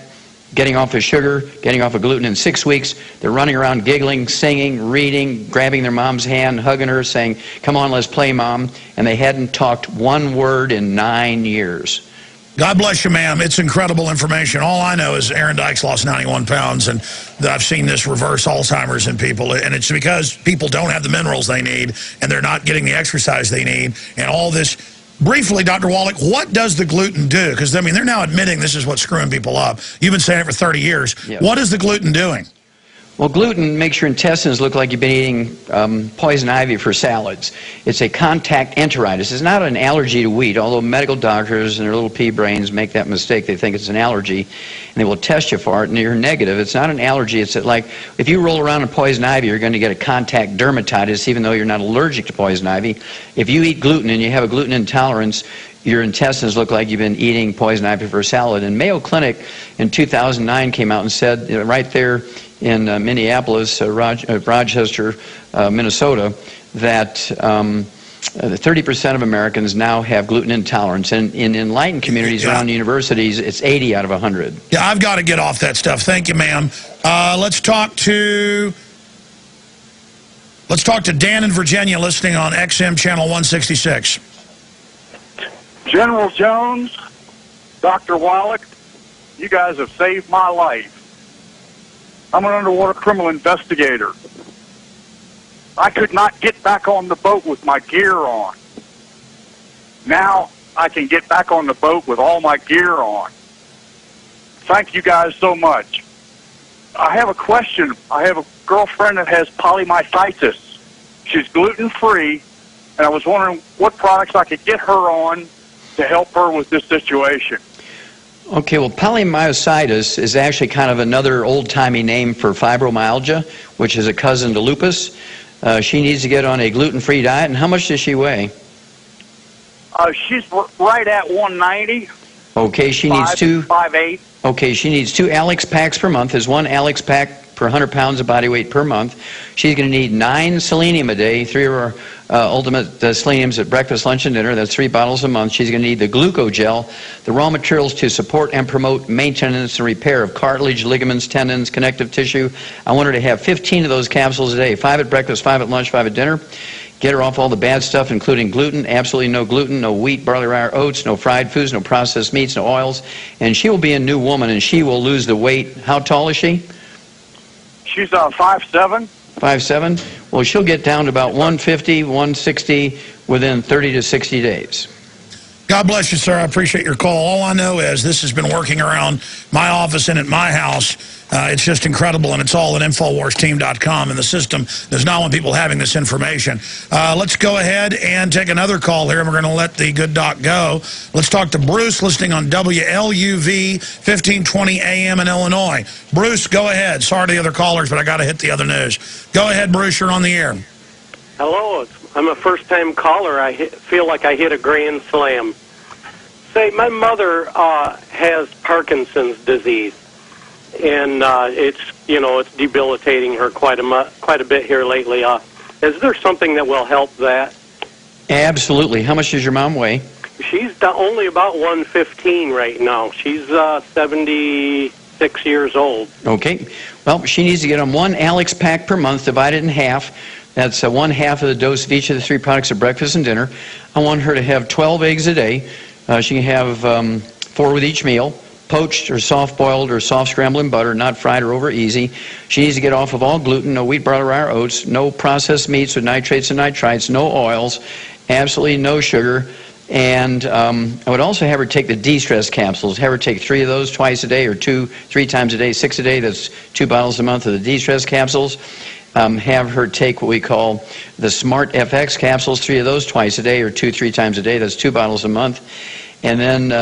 S2: getting off of sugar, getting off of gluten in 6 weeks, they're running around giggling, singing, reading, grabbing their mom's hand, hugging her, saying, "Come on, let's play, Mom." And they hadn't talked 1 word in 9 years.
S1: God bless you, ma'am. It's incredible information. All I know is Aaron Dykes lost 91 pounds, and I've seen this reverse Alzheimer's in people, and it's because people don't have the minerals they need, and they're not getting the exercise they need, and all this. Briefly, Dr. Wallach, what does the gluten do? Because, I mean, they're now admitting this is what's screwing people up. You've been saying it for 30 years. Yes. What is the gluten doing?
S2: Well, gluten makes your intestines look like you've been eating poison ivy for salads. It's a contact enteritis. It's not an allergy to wheat, although medical doctors and their little pea brains make that mistake. They think it's an allergy, and they will test you for it, and you're negative. It's not an allergy. It's like if you roll around in poison ivy, you're going to get a contact dermatitis, even though you're not allergic to poison ivy. If you eat gluten and you have a gluten intolerance, your intestines look like you've been eating poison ivy for a salad. And Mayo Clinic in 2009 came out and said, right there in Minneapolis, Rochester, Minnesota, that 30% of Americans now have gluten intolerance. And in enlightened communities around universities, it's 80 out of 100.
S1: Yeah, I've got to get off that stuff. Thank you, ma'am. Let's talk to Dan in Virginia listening on XM Channel 166.
S10: General Jones, Dr. Wallach, you guys have saved my life. I'm an underwater criminal investigator. I could not get back on the boat with my gear on. Now I can get back on the boat with all my gear on. Thank you guys so much. I have a question. I have a girlfriend that has polymyositis. She's gluten-free, and I was wondering what products I could get her on to help her with this situation.
S2: Okay, well, polymyositis is actually kind of another old-timey name for fibromyalgia, which is a cousin to lupus. She needs to get on a gluten-free diet. And how much does she weigh?
S10: She's right at 190.
S2: Okay, she needs
S10: 5'8".
S2: Okay, she needs 2 Alex packs per month. There's 1 Alex pack per 100 pounds of body weight per month. She's going to need 9 selenium a day, 3 of our ultimate seleniums at breakfast, lunch, and dinner. That's 3 bottles a month. She's going to need the glucogel, the raw materials to support and promote maintenance and repair of cartilage, ligaments, tendons, connective tissue. I want her to have 15 of those capsules a day, 5 at breakfast, 5 at lunch, 5 at dinner. Get her off all the bad stuff, including gluten, absolutely no gluten, no wheat, barley, rye, or oats, no fried foods, no processed meats, no oils. And she will be a new woman, and she will lose the weight. How tall is she?
S10: She's 5'7".
S2: 5'7". Well, she'll get down to about 150, 160 within 30 to 60 days.
S1: God bless you, sir. I appreciate your call. All I know is this has been working around my office and at my house. It's just incredible, and it's all at InfoWarsTeam.com, and the system does not want people having this information. Let's go ahead and take another call here, and we're going to let the good doc go. Let's talk to Bruce, listening on WLUV 1520 AM in Illinois. Bruce, go ahead. Sorry to the other callers, but I got to hit the other news. Go ahead, Bruce. You're on the air.
S11: Hello. I'm a first-time caller. I feel like I hit a grand slam. Say, my mother has Parkinson's disease, and it's debilitating her quite a bit here lately. Is there something that will help that?
S2: Absolutely. How much does your mom weigh?
S11: She's only about 115 right now. She's 76 years old.
S2: Okay. Well, she needs to get on 1 Alex pack per month, divided in half. That's 1/2 of the dose of each of the 3 products at breakfast and dinner. I want her to have 12 eggs a day. She can have 4 with each meal, poached or soft-boiled or soft scrambled in butter, not fried or over easy. She needs to get off of all gluten, no wheat, barley, rye, or oats, no processed meats with nitrates and nitrites, no oils, absolutely no sugar. And I would also have her take the de-stress capsules. Have her take 3 of those twice a day, or 3 times a day, 6 a day. That's 2 bottles a month of the de-stress capsules. Have her take what we call the Smart FX capsules, 3 of those twice a day, or 2-3 times a day. That's 2 bottles a month. And then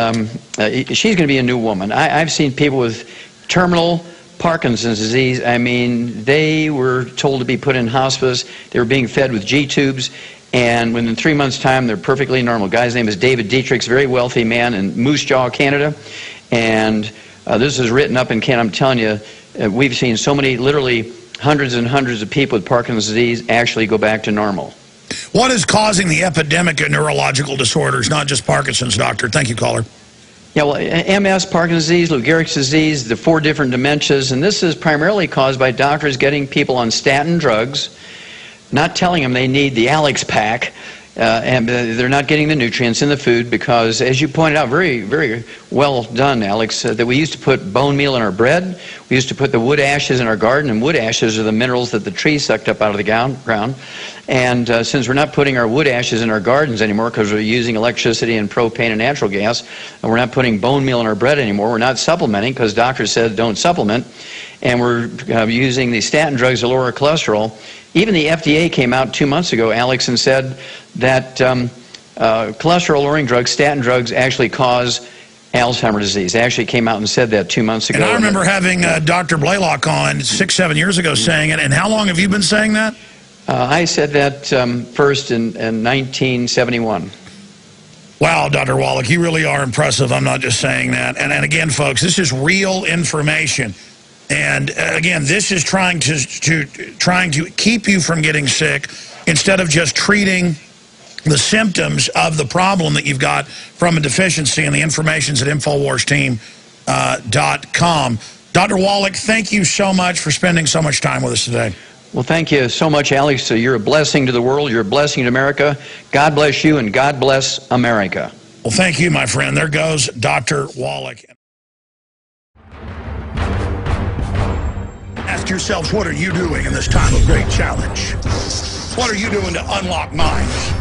S2: she's going to be a new woman. I've seen people with terminal Parkinson's disease. I mean, they were told to be put in hospice. They were being fed with G-tubes. And within 3 months' time, they're perfectly normal. Guy's name is David Dietrich's, very wealthy man in Moose Jaw, Canada. And this is written up in Canada. I'm telling you, we've seen so many, literally hundreds and hundreds of people with Parkinson's disease actually go back to normal.
S1: What is causing the epidemic of neurological disorders, not just Parkinson's, doctor? Thank you, caller.
S2: Yeah, well, MS, Parkinson's disease, Lou Gehrig's disease, the 4 different dementias, and this is primarily caused by doctors getting people on statin drugs, not telling them they need the Alex pack, and they're not getting the nutrients in the food because, as you pointed out, very, very well done, Alex, that we used to put bone meal in our bread. We used to put the wood ashes in our garden, and wood ashes are the minerals that the trees sucked up out of the ground. And since we're not putting our wood ashes in our gardens anymore because we're using electricity and propane and natural gas, and we're not putting bone meal in our bread anymore, we're not supplementing because doctors said don't supplement, and we're using the statin drugs to lower our cholesterol. Even the FDA came out 2 months ago, Alex, and said that cholesterol-lowering drugs, statin drugs, actually cause Alzheimer's disease. They actually came out and said that 2 months ago.
S1: And I remember having Dr. Blaylock on 6-7 years ago saying it. And how long have you been saying that?
S2: I said that first in 1971.
S1: Wow, Dr. Wallach, you really are impressive. I'm not just saying that. And again, folks, this is real information. And again, this is trying to keep you from getting sick instead of just treating the symptoms of the problem that you've got from a deficiency. And the information's at InfoWarsTeam.com. Dr. Wallach, thank you so much for spending so much time with us today.
S2: Well, thank you so much, Alex. You're a blessing to the world. You're a blessing to America. God bless you, and God bless America.
S1: Well, thank you, my friend. There goes Dr. Wallach. Ask yourselves, what are you doing in this time of great challenge? What are you doing to unlock minds?